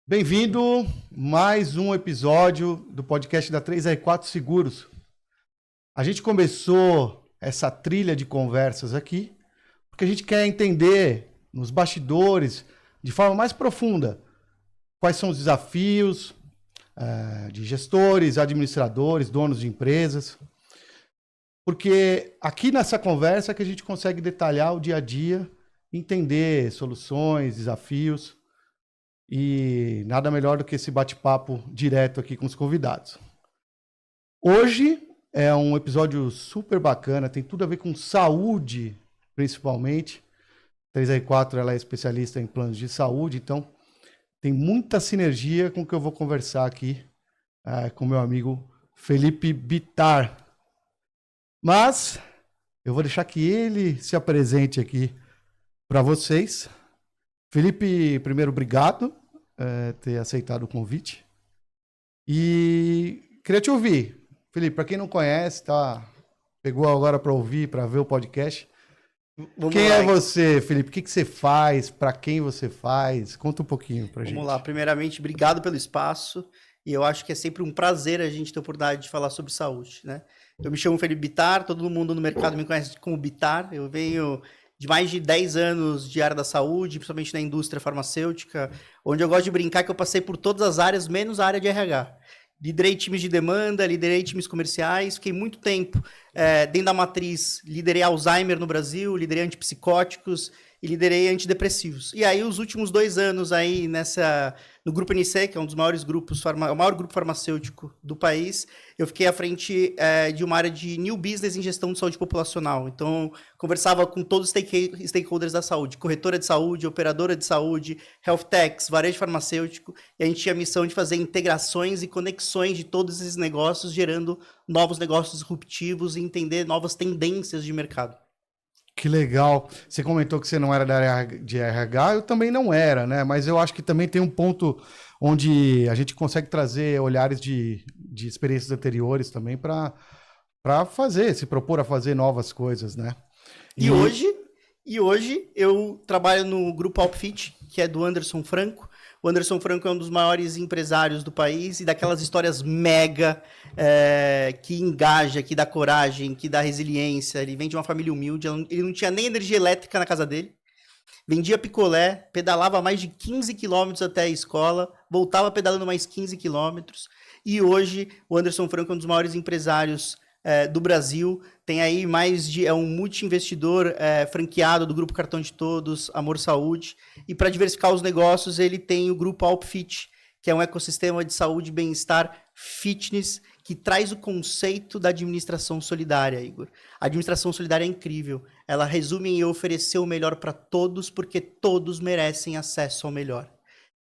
Bem-vindo mais um episódio do podcast da 3R4 Seguros. A gente começou essa trilha de conversas aqui porque a gente quer entender nos bastidores, de forma mais profunda, quais são os desafios de gestores, administradores, donos de empresas. Porque aqui nessa conversa é que a gente consegue detalhar o dia a dia, entender soluções, desafios. E nada melhor do que esse bate-papo direto aqui com os convidados. Hoje é um episódio super bacana, tem tudo a ver com saúde, principalmente. A 3R4 ela é especialista em planos de saúde, então tem muita sinergia com o que eu vou conversar aqui com meu amigo Felipe Bittar. Mas eu vou deixar que ele se apresente aqui para vocês. Felipe, primeiro, obrigado ter aceitado o convite. E queria te ouvir. Felipe, para quem não conhece, pegou agora para ouvir, para ver o podcast. Quem é você, Felipe? O que você faz? Para quem você faz? Conta um pouquinho para gente. Vamos lá. Primeiramente, obrigado pelo espaço. E eu acho que é sempre um prazer a gente ter a oportunidade de falar sobre saúde, né? Eu me chamo Felipe Bittar, todo mundo no mercado me conhece como Bittar. Eu venho de mais de 10 anos de área da saúde, principalmente na indústria farmacêutica, onde eu gosto de brincar que eu passei por todas as áreas, menos a área de RH. Liderei times de demanda, liderei times comerciais, fiquei muito tempo dentro da matriz, liderei Alzheimer no Brasil, liderei antipsicóticos e liderei antidepressivos. E aí, os últimos 2 anos aí no Grupo NC, que é um dos maiores grupos, o maior grupo farmacêutico do país, eu fiquei à frente de uma área de New Business em gestão de saúde populacional. Então, conversava com todos os stakeholders da saúde, corretora de saúde, operadora de saúde, health techs, varejo farmacêutico, e a gente tinha a missão de fazer integrações e conexões de todos esses negócios, gerando novos negócios disruptivos e entender novas tendências de mercado. Que legal. Você comentou que você não era da área de RH, eu também não era, né? Mas eu acho que também tem um ponto onde a gente consegue trazer olhares de experiências anteriores também para se propor a fazer novas coisas, né? E hoje eu trabalho no Grupo Alpfit, que é do Anderson Franco. O Anderson Franco é um dos maiores empresários do país e daquelas histórias mega que engaja, que dá coragem, que dá resiliência. Ele vem de uma família humilde, ele não tinha nem energia elétrica na casa dele. Vendia picolé, pedalava mais de 15 quilômetros até a escola, voltava pedalando mais 15 quilômetros. E hoje o Anderson Franco é um dos maiores empresários do Brasil, tem aí é um multi-investidor franqueado do Grupo Cartão de Todos, Amor Saúde, e para diversificar os negócios ele tem o Grupo Alpfit, que é um ecossistema de saúde, bem-estar, fitness, que traz o conceito da administração solidária, Igor. A administração solidária é incrível, ela resume em oferecer o melhor para todos, porque todos merecem acesso ao melhor.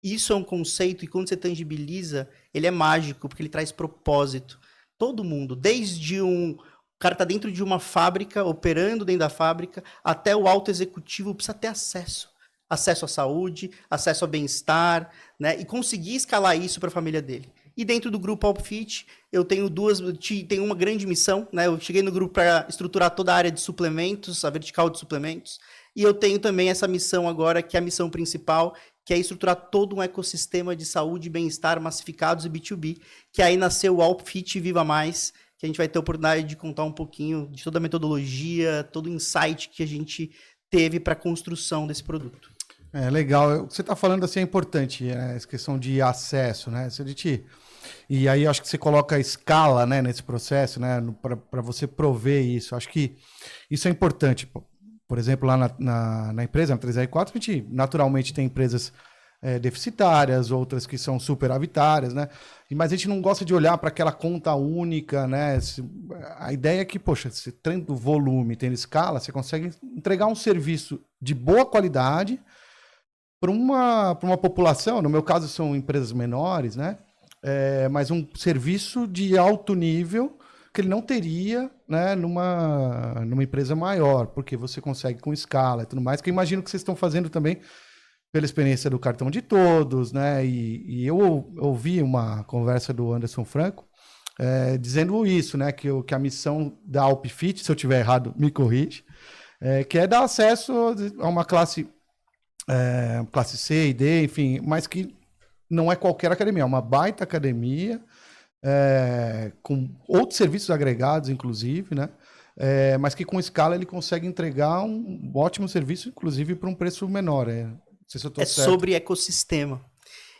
Isso é um conceito e quando você tangibiliza, ele é mágico, porque ele traz propósito. Todo mundo, desde o cara tá dentro de uma fábrica, operando dentro da fábrica, até o alto executivo precisa ter acesso. Acesso à saúde, acesso ao bem-estar, né? E conseguir escalar isso para a família dele. E dentro do Grupo Alpfit, eu tenho uma grande missão, né? Eu cheguei no grupo para estruturar toda a área de suplementos, a vertical de suplementos, e eu tenho também essa missão agora, que é a missão principal, que é estruturar todo um ecossistema de saúde e bem-estar massificados e B2B, que aí nasceu o Alpfit Viva Mais, que a gente vai ter a oportunidade de contar um pouquinho de toda a metodologia, todo o insight que a gente teve para a construção desse produto. Legal. O que você está falando assim é importante, né? Essa questão de acesso, né? E aí acho que você coloca a escala, né, nesse processo, né, para você prover isso. Acho que isso é importante. Por exemplo, lá na empresa, na 3R4, a gente naturalmente tem empresas deficitárias, outras que são superavitárias, né? Mas a gente não gosta de olhar para aquela conta única, né? A ideia é que, poxa, se tendo volume, tendo escala, você consegue entregar um serviço de boa qualidade para uma população. No meu caso, são empresas menores, né? Mas um serviço de alto nível que ele não teria, né, numa empresa maior, porque você consegue com escala e tudo mais, que eu imagino que vocês estão fazendo também pela experiência do Cartão de Todos, né, e eu ouvi uma conversa do Anderson Franco dizendo isso, né, que a missão da Alpfit, se eu estiver errado, me corrige, que é dar acesso a uma classe C e D, enfim, mas que não é qualquer academia, é uma baita academia, com outros serviços agregados, inclusive, né? Mas que com escala ele consegue entregar um ótimo serviço, inclusive por um preço menor. Não sei se eu tô certo. Sobre ecossistema.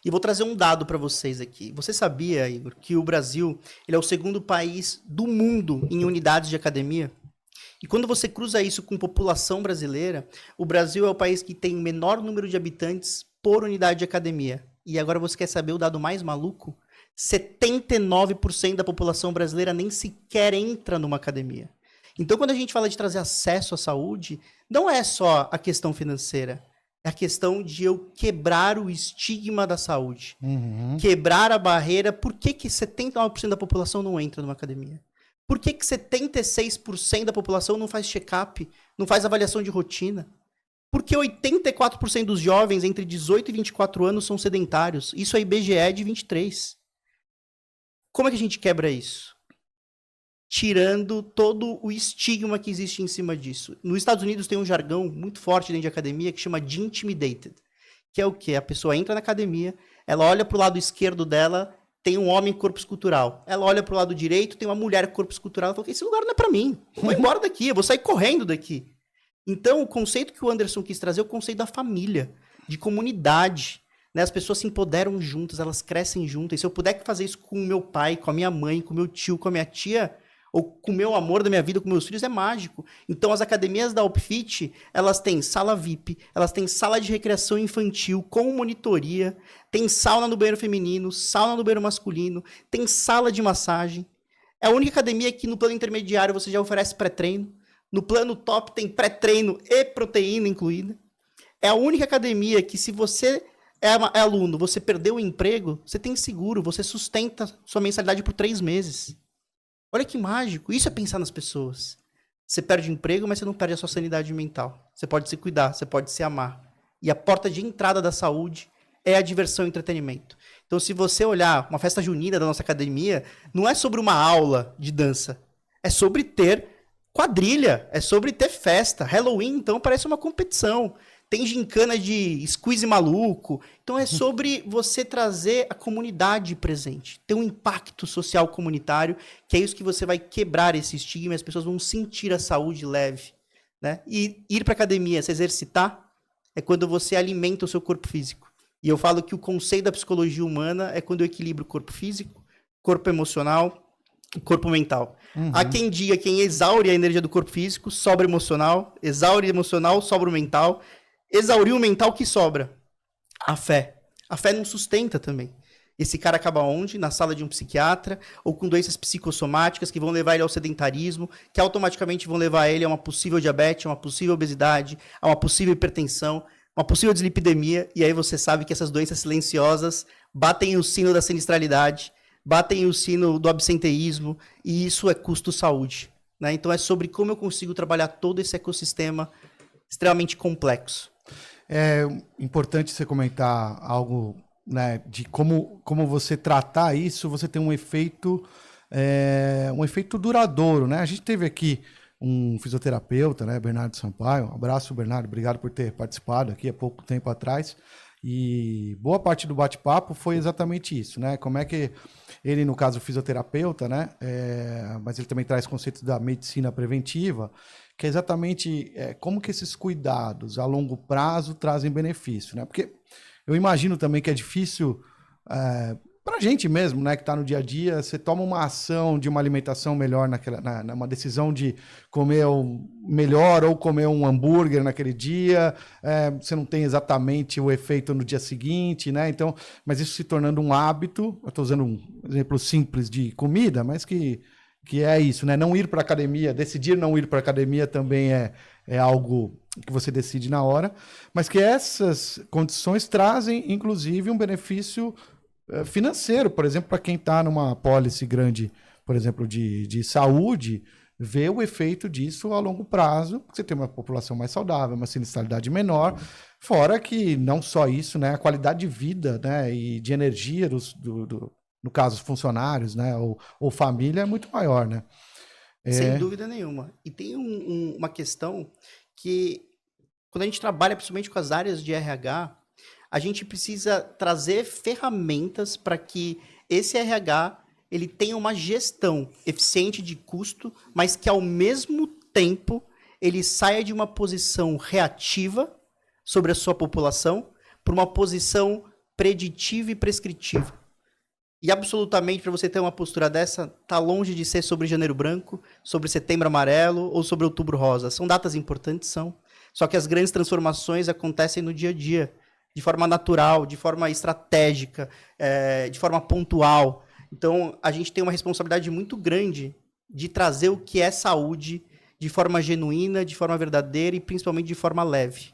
E vou trazer um dado para vocês aqui. Você sabia, Igor, que o Brasil ele é o segundo país do mundo em unidades de academia? E quando você cruza isso com população brasileira, o Brasil é o país que tem menor número de habitantes por unidade de academia. E agora você quer saber o dado mais maluco? 79% da população brasileira nem sequer entra numa academia. Então, quando a gente fala de trazer acesso à saúde, não é só a questão financeira. É a questão de eu quebrar o estigma da saúde. Quebrar a barreira. Por que 79% da população não entra numa academia? Por que 76% da população não faz check-up, não faz avaliação de rotina? Por que 84% dos jovens entre 18 e 24 anos são sedentários? Isso é IBGE de 23. Como é que a gente quebra isso? Tirando todo o estigma que existe em cima disso. Nos Estados Unidos tem um jargão muito forte dentro de academia que chama de intimidated. Que é o quê? A pessoa entra na academia, ela olha para o lado esquerdo dela, tem um homem com corpo escultural. Ela olha pro lado direito, tem uma mulher com corpo escultural. Ela fala, esse lugar não é pra mim. Eu vou embora daqui, eu vou sair correndo daqui. Então, o conceito que o Anderson quis trazer é o conceito da família, de comunidade. Né? As pessoas se empoderam juntas, elas crescem juntas. E se eu puder fazer isso com o meu pai, com a minha mãe, com o meu tio, com a minha tia, ou com o meu amor da minha vida, com meus filhos, é mágico. Então, as academias da Upfit, elas têm sala VIP, elas têm sala de recreação infantil com monitoria, tem sauna no banheiro feminino, sauna no banheiro masculino, tem sala de massagem. É a única academia que no plano intermediário você já oferece pré-treino. No plano top tem pré-treino e proteína incluída. É a única academia que se você é aluno, você perdeu o emprego, você tem seguro, você sustenta sua mensalidade por 3 meses. Olha que mágico. Isso é pensar nas pessoas. Você perde o emprego, mas você não perde a sua sanidade mental. Você pode se cuidar, você pode se amar. E a porta de entrada da saúde é a diversão e entretenimento. Então, se você olhar uma festa junina da nossa academia, não é sobre uma aula de dança. É sobre ter quadrilha, é sobre ter festa. Halloween, então, parece uma competição. Tem gincana de squeeze maluco. Então, é sobre você trazer a comunidade presente. Ter um impacto social comunitário, que é isso que você vai quebrar esse estigma e as pessoas vão sentir a saúde leve. Né? E ir para academia, se exercitar, é quando você alimenta o seu corpo físico. E eu falo que o conceito da psicologia humana é quando eu equilibro o corpo físico, corpo emocional e corpo mental. Há quem diga, quem exaure a energia do corpo físico, sobra emocional, exaure emocional, sobra o mental, exaurir o mental, que sobra? A fé. A fé não sustenta também. Esse cara acaba onde? Na sala de um psiquiatra, ou com doenças psicossomáticas que vão levar ele ao sedentarismo, que automaticamente vão levar ele a uma possível diabetes, a uma possível obesidade, a uma possível hipertensão, uma possível dislipidemia, e aí você sabe que essas doenças silenciosas batem o sino da sinistralidade, batem o sino do absenteísmo, e isso é custo saúde. Né? Então é sobre como eu consigo trabalhar todo esse ecossistema extremamente complexo. É importante você comentar algo, né, de como você tratar isso, você tem um efeito duradouro, né? A gente teve aqui um fisioterapeuta, né, Bernardo Sampaio. Um abraço, Bernardo, obrigado por ter participado aqui há pouco tempo atrás. E boa parte do bate-papo foi exatamente isso, né? Como é que ele, no caso, fisioterapeuta, né? Mas ele também traz conceitos da medicina preventiva, que é exatamente como que esses cuidados a longo prazo trazem benefício, né? Porque eu imagino também que é difícil para a gente mesmo, né, que está no dia a dia, você toma uma ação de uma alimentação melhor, uma decisão de comer melhor ou comer um hambúrguer naquele dia, você não tem exatamente o efeito no dia seguinte, né? Então, mas isso se tornando um hábito, eu estou usando um exemplo simples de comida, mas que é isso, né? Não ir para academia, decidir não ir para academia também é algo que você decide na hora, mas que essas condições trazem, inclusive, um benefício financeiro, por exemplo, para quem está numa apólice grande, por exemplo, de saúde, ver o efeito disso a longo prazo, porque você tem uma população mais saudável, uma sinistralidade menor, fora que não só isso, né, a qualidade de vida, né, e de energia no caso, funcionários, né, ou família é muito maior, né? Sem dúvida nenhuma. E tem uma questão que, quando a gente trabalha principalmente com as áreas de RH, A gente precisa trazer ferramentas para que esse RH ele tenha uma gestão eficiente de custo, mas que ao mesmo tempo ele saia de uma posição reativa sobre a sua população para uma posição preditiva e prescritiva. E absolutamente, para você ter uma postura dessa, tá longe de ser sobre Janeiro Branco, sobre Setembro Amarelo ou sobre Outubro Rosa. São datas importantes, são. Só que as grandes transformações acontecem no dia a dia, de forma natural, de forma estratégica, de forma pontual. Então, a gente tem uma responsabilidade muito grande de trazer o que é saúde de forma genuína, de forma verdadeira e principalmente de forma leve.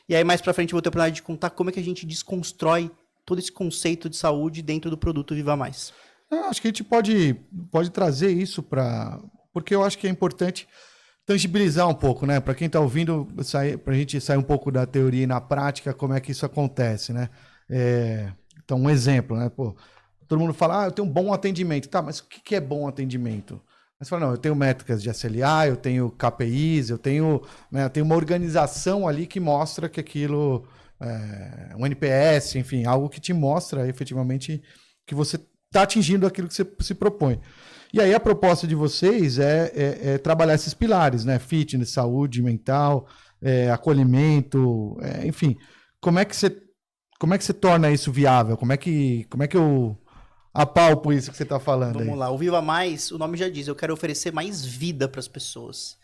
E aí, mais para frente, eu vou ter a oportunidade de contar como é que a gente desconstrói todo esse conceito de saúde dentro do produto Viva Mais. Acho que a gente pode trazer isso porque eu acho que é importante tangibilizar um pouco, né? Para quem está ouvindo, para a gente sair um pouco da teoria e na prática, como é que isso acontece, né? Então, um exemplo, né? Pô, todo mundo fala, eu tenho um bom atendimento. Tá, mas o que é bom atendimento? Mas fala, não, eu tenho métricas de SLA, eu tenho KPIs, eu tenho uma organização ali que mostra que aquilo... um NPS, enfim, algo que te mostra efetivamente que você está atingindo aquilo que você se propõe. E aí a proposta de vocês é trabalhar esses pilares, né? Fitness, saúde mental, acolhimento, enfim. Como é que você torna isso viável? Como é que eu apalpo isso que você está falando aí? Vamos lá, o Viva Mais, o nome já diz, eu quero oferecer mais vida para as pessoas.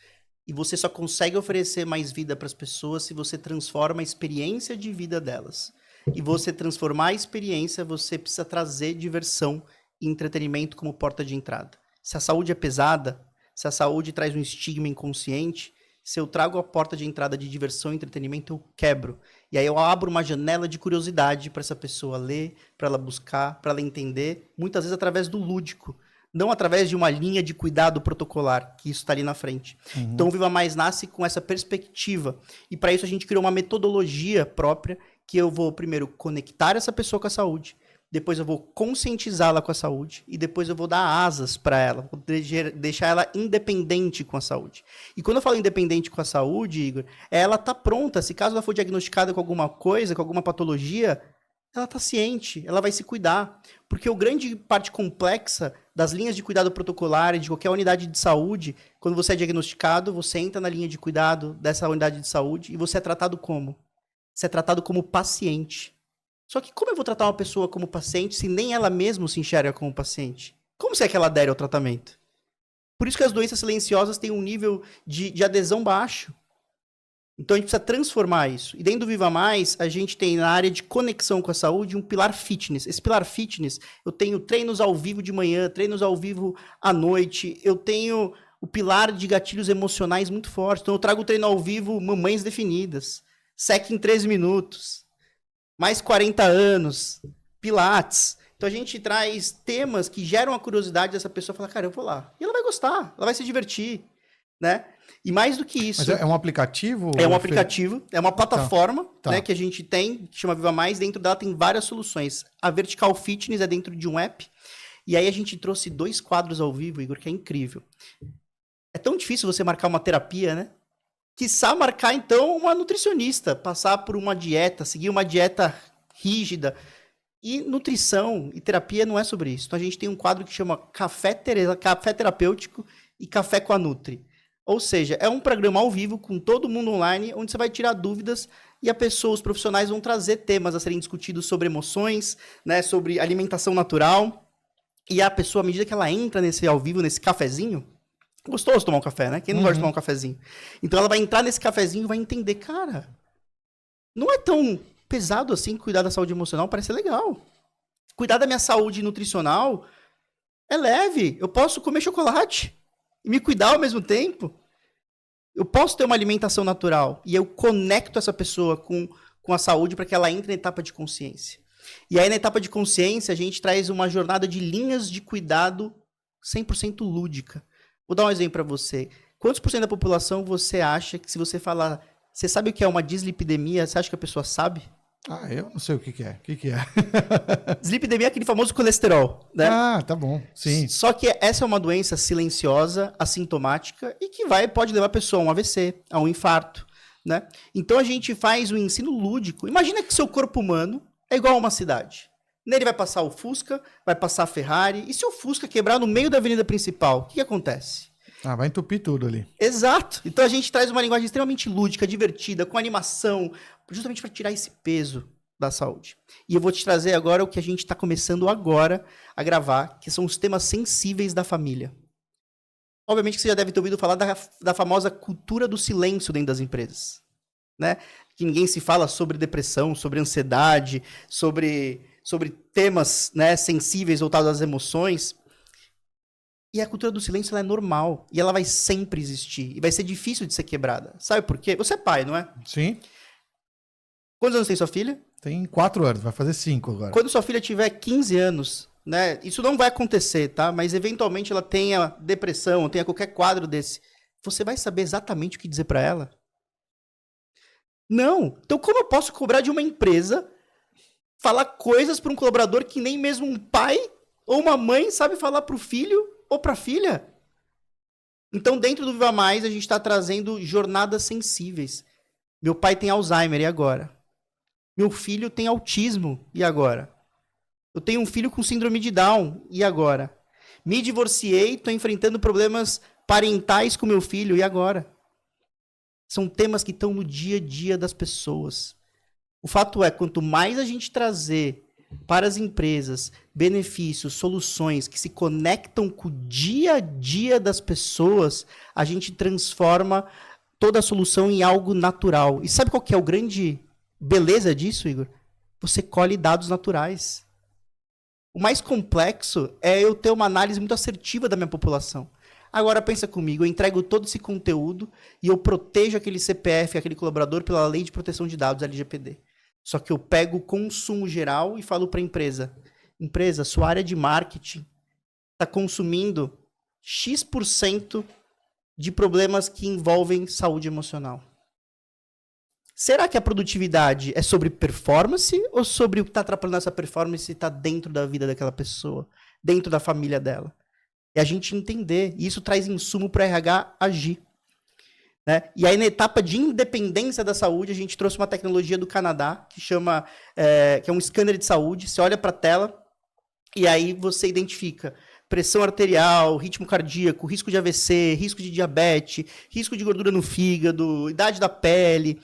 E você só consegue oferecer mais vida para as pessoas se você transforma a experiência de vida delas. E você transformar a experiência, você precisa trazer diversão e entretenimento como porta de entrada. Se a saúde é pesada, se a saúde traz um estigma inconsciente, se eu trago a porta de entrada de diversão e entretenimento, eu quebro. E aí eu abro uma janela de curiosidade para essa pessoa ler, para ela buscar, para ela entender, muitas vezes através do lúdico. Não através de uma linha de cuidado protocolar, que isso está ali na frente. Uhum. Então, o Viva Mais nasce com essa perspectiva. E para isso a gente criou uma metodologia própria, que eu vou primeiro conectar essa pessoa com a saúde, depois eu vou conscientizá-la com a saúde, e depois eu vou dar asas para ela, vou deixar ela independente com a saúde. E quando eu falo independente com a saúde, Igor, ela está pronta. Se caso ela for diagnosticada com alguma coisa, com alguma patologia, ela está ciente, ela vai se cuidar. Porque a grande parte complexa das linhas de cuidado protocolar de qualquer unidade de saúde, quando você é diagnosticado, você entra na linha de cuidado dessa unidade de saúde e você é tratado como? Você é tratado como paciente. Só que como eu vou tratar uma pessoa como paciente se nem ela mesma se enxerga como paciente? Como se é que ela adere ao tratamento? Por isso que as doenças silenciosas têm um nível de adesão baixo. Então, a gente precisa transformar isso. E dentro do Viva Mais, a gente tem na área de conexão com a saúde um pilar fitness. Esse pilar fitness, eu tenho treinos ao vivo de manhã, treinos ao vivo à noite. Eu tenho o pilar de gatilhos emocionais muito forte. Então, eu trago o treino ao vivo Mamães Definidas, SEC em 13 minutos, mais 40 anos, Pilates. Então, a gente traz temas que geram a curiosidade dessa pessoa. Fala, cara, eu vou lá. E ela vai gostar, ela vai se divertir, né? E mais do que isso... Mas é um aplicativo? É um aplicativo, é uma plataforma né, que a gente tem, que chama Viva Mais. Dentro dela tem várias soluções. A Vertical Fitness é dentro de um app. E aí a gente trouxe 2 quadros ao vivo, Igor, que é incrível. É tão difícil você marcar uma terapia, né? Quiçá marcar, então, uma nutricionista. Passar por uma dieta, seguir uma dieta rígida. E nutrição e terapia não é sobre isso. Então a gente tem um quadro que chama Café Terapêutico e Café com a Nutri. Ou seja, é um programa ao vivo com todo mundo online, onde você vai tirar dúvidas e a pessoa, os profissionais vão trazer temas a serem discutidos sobre emoções, né, sobre alimentação natural. E a pessoa, à medida que ela entra nesse ao vivo, nesse cafezinho, gostoso tomar um café, né? Quem não gosta de tomar um cafezinho? Então ela vai entrar nesse cafezinho e vai entender, cara, não é tão pesado assim cuidar da saúde emocional, parece legal. Cuidar da minha saúde nutricional é leve. Eu posso comer chocolate e me cuidar ao mesmo tempo. Eu posso ter uma alimentação natural e eu conecto essa pessoa com a saúde para que ela entre na etapa de consciência. E aí, na etapa de consciência, a gente traz uma jornada de linhas de cuidado 100% lúdica. Vou dar um exemplo para você. Quantos por cento da população você acha que se você falar... Você sabe o que é uma dislipidemia? Você acha que a pessoa sabe? Ah, eu não sei o que é. O que é? Dislipidemia é aquele famoso colesterol, né? Ah, tá bom. Sim. Só que essa é uma doença silenciosa, assintomática e que pode levar a pessoa a um AVC, a um infarto, né? Então a gente faz o ensino lúdico. Imagina que seu corpo humano é igual a uma cidade. Nele vai passar o Fusca, vai passar a Ferrari. E se o Fusca quebrar no meio da avenida principal, o que acontece? Ah, vai entupir tudo ali. Exato. Então a gente traz uma linguagem extremamente lúdica, divertida, com animação, justamente para tirar esse peso da saúde. E eu vou te trazer agora o que a gente está começando agora a gravar, que são os temas sensíveis da família. Obviamente que você já deve ter ouvido falar da famosa cultura do silêncio dentro das empresas, né? Que ninguém se fala sobre depressão, sobre ansiedade, sobre temas, né, sensíveis voltados às emoções. E a cultura do silêncio ela é normal. E ela vai sempre existir. E vai ser difícil de ser quebrada. Sabe por quê? Você é pai, não é? Sim. Quantos anos tem sua filha? Tem 4 anos, vai fazer 5 agora. Quando sua filha tiver 15 anos, né? Isso não vai acontecer, tá? Mas eventualmente ela tenha depressão, tenha qualquer quadro desse. Você vai saber exatamente o que dizer pra ela? Não. Então como eu posso cobrar de uma empresa falar coisas para um colaborador que nem mesmo um pai ou uma mãe sabe falar pro filho ou pra filha? Então dentro do Viva Mais a gente está trazendo jornadas sensíveis. Meu pai tem Alzheimer, e agora? Meu filho tem autismo, e agora? Eu tenho um filho com síndrome de Down, e agora? Me divorciei, estou enfrentando problemas parentais com meu filho, e agora? São temas que estão no dia a dia das pessoas. O fato é, quanto mais a gente trazer para as empresas benefícios, soluções que se conectam com o dia a dia das pessoas, a gente transforma toda a solução em algo natural. E sabe qual que é o grande beleza disso, Igor? Você colhe dados naturais. O mais complexo é eu ter uma análise muito assertiva da minha população. Agora pensa comigo, eu entrego todo esse conteúdo e eu protejo aquele CPF, aquele colaborador pela Lei de Proteção de Dados, LGPD. Só que eu pego o consumo geral e falo para a empresa, sua área de marketing está consumindo X% de problemas que envolvem saúde emocional. Será que a produtividade é sobre performance ou sobre o que está atrapalhando essa performance e está dentro da vida daquela pessoa, dentro da família dela? É a gente entender. E isso traz insumo para o RH agir. Né? E aí, na etapa de independência da saúde, a gente trouxe uma tecnologia do Canadá que chama, que é um scanner de saúde. Você olha para a tela e aí você identifica pressão arterial, ritmo cardíaco, risco de AVC, risco de diabetes, risco de gordura no fígado, idade da pele.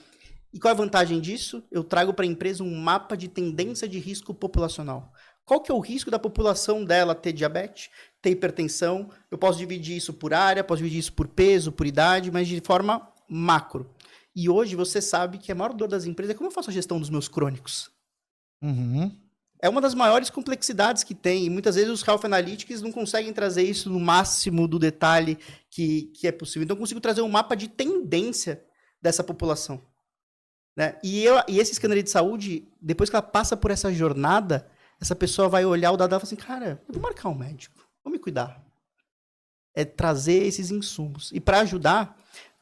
E qual é a vantagem disso? Eu trago para a empresa um mapa de tendência de risco populacional. Qual que é o risco da população dela ter diabetes, ter hipertensão? Eu posso dividir isso por área, posso dividir isso por peso, por idade, mas de forma macro. E hoje você sabe que a maior dor das empresas é como eu faço a gestão dos meus crônicos. Uhum. É uma das maiores complexidades que tem. E muitas vezes os Health Analytics não conseguem trazer isso no máximo do detalhe que é possível. Então eu consigo trazer um mapa de tendência dessa população. Né? E esse scanner de saúde, depois que ela passa por essa jornada, essa pessoa vai olhar o dado e fala assim, cara, eu vou marcar um médico, vou me cuidar. É trazer esses insumos. E para ajudar,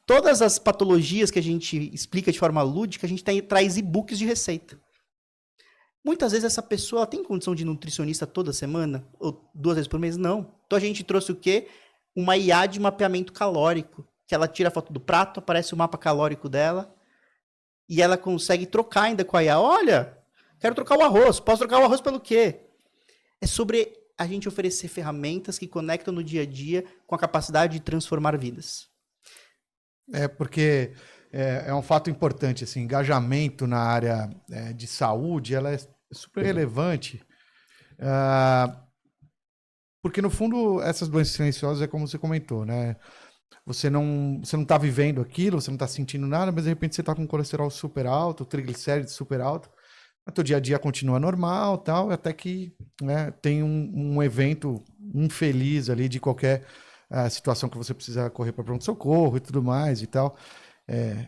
todas as patologias que a gente explica de forma lúdica, a gente traz e-books de receita. Muitas vezes essa pessoa tem condição de nutricionista toda semana? Ou 2 vezes por mês? Não. Então a gente trouxe o quê? Uma IA de mapeamento calórico. Que ela tira a foto do prato, aparece o mapa calórico dela, e ela consegue trocar ainda com a IA. Olha, quero trocar o arroz. Posso trocar o arroz pelo quê? É sobre a gente oferecer ferramentas que conectam no dia a dia com a capacidade de transformar vidas. É porque é um fato importante, assim, engajamento na área de saúde, ela é super relevante, porque no fundo essas doenças silenciosas é como você comentou, né? Você não está vivendo aquilo, você não está sentindo nada, mas de repente você está com colesterol super alto, triglicérides super alto, o teu dia a dia continua normal, tal, até que, né, tem um evento infeliz ali de qualquer situação que você precisa correr para pronto-socorro e tudo mais e tal.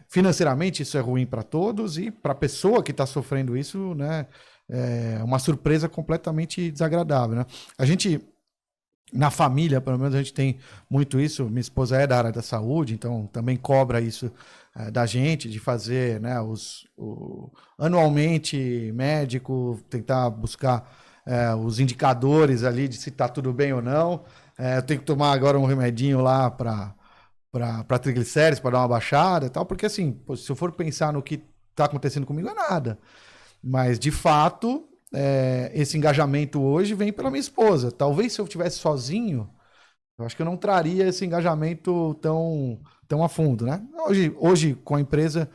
Financeiramente isso é ruim para todos e para a pessoa que está sofrendo isso, né, é uma surpresa completamente desagradável, né? A gente, na família, pelo menos a gente tem muito isso. Minha esposa é da área da saúde, então também cobra isso da gente, de fazer, né, anualmente médico, tentar buscar os indicadores ali de se está tudo bem ou não. Eu tenho que tomar agora um remedinho lá para para triglicérides, para dar uma baixada e tal, porque assim, pô, se eu for pensar no que está acontecendo comigo, é nada. Mas, de fato, esse engajamento hoje vem pela minha esposa. Talvez se eu estivesse sozinho, eu acho que eu não traria esse engajamento tão a fundo, né? Hoje com a empresa,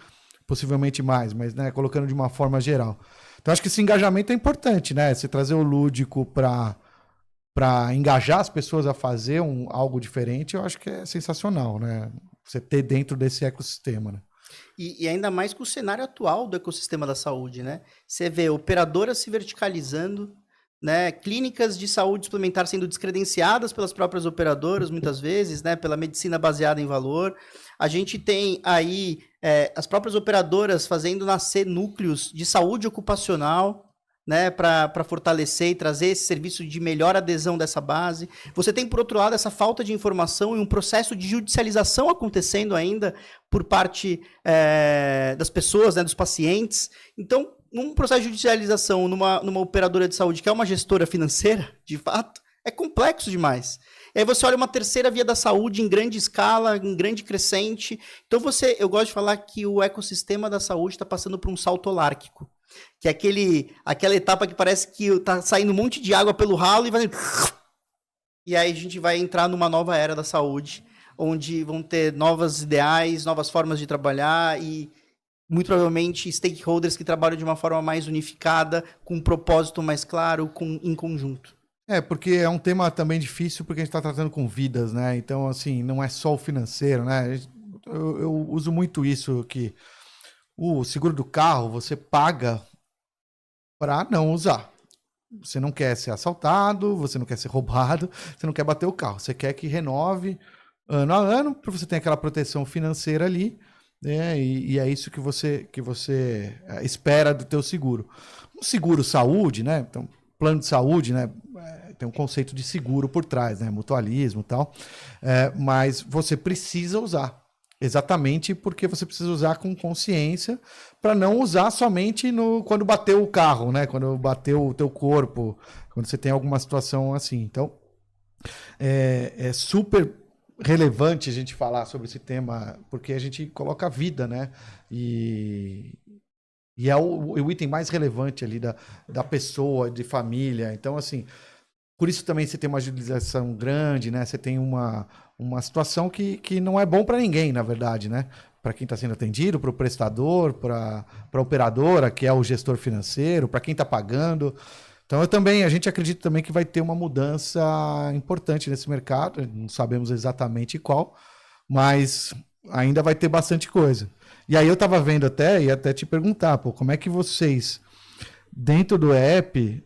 possivelmente mais, mas né, colocando de uma forma geral. Então, acho que esse engajamento é importante, né? Você trazer o lúdico para engajar as pessoas a fazer algo diferente, eu acho que é sensacional, né? Você ter dentro desse ecossistema, né? E ainda mais com o cenário atual do ecossistema da saúde, né? Você vê operadoras se verticalizando, né? Clínicas de saúde suplementar sendo descredenciadas pelas próprias operadoras, muitas vezes, né? Pela medicina baseada em valor. A gente tem aí as próprias operadoras fazendo nascer núcleos de saúde ocupacional, né, para fortalecer e trazer esse serviço de melhor adesão dessa base. Você tem, por outro lado, essa falta de informação e um processo de judicialização acontecendo ainda por parte das pessoas, né, dos pacientes. Então, um processo de judicialização numa operadora de saúde que é uma gestora financeira, de fato, é complexo demais. E aí você olha uma terceira via da saúde em grande escala, em grande crescente. Então, eu gosto de falar que o ecossistema da saúde está passando por um salto holárquico. Que é aquela etapa que parece que tá saindo um monte de água pelo ralo e vai... E aí a gente vai entrar numa nova era da saúde, onde vão ter novos ideais, novas formas de trabalhar e, muito provavelmente, stakeholders que trabalham de uma forma mais unificada, com um propósito mais claro, em conjunto. Porque é um tema também difícil, porque a gente está tratando com vidas, né? Então, assim, não é só o financeiro, né? Eu uso muito isso, que o seguro do carro você paga para não usar. Você não quer ser assaltado, você não quer ser roubado, você não quer bater o carro. Você quer que renove ano a ano, para você ter aquela proteção financeira ali, né? E é isso que você espera do teu seguro. Um seguro saúde, né? Então, plano de saúde, né? Tem um conceito de seguro por trás, né? Mutualismo e tal. Mas você precisa usar. Exatamente porque você precisa usar com consciência para não usar somente quando bateu o carro, né? Quando bateu o teu corpo, quando você tem alguma situação assim. Então, é super relevante a gente falar sobre esse tema, porque a gente coloca a vida, né? E é o item mais relevante ali da pessoa, de família. Então, assim, por isso também você tem uma agilização grande, né? Você tem uma situação que não é bom para ninguém, na verdade, né? Para quem está sendo atendido, para o prestador, para a operadora, que é o gestor financeiro, para quem está pagando. Então, a gente acredita também que vai ter uma mudança importante nesse mercado, não sabemos exatamente qual, mas ainda vai ter bastante coisa. E aí eu estava vendo ia até te perguntar, como é que vocês, dentro do app,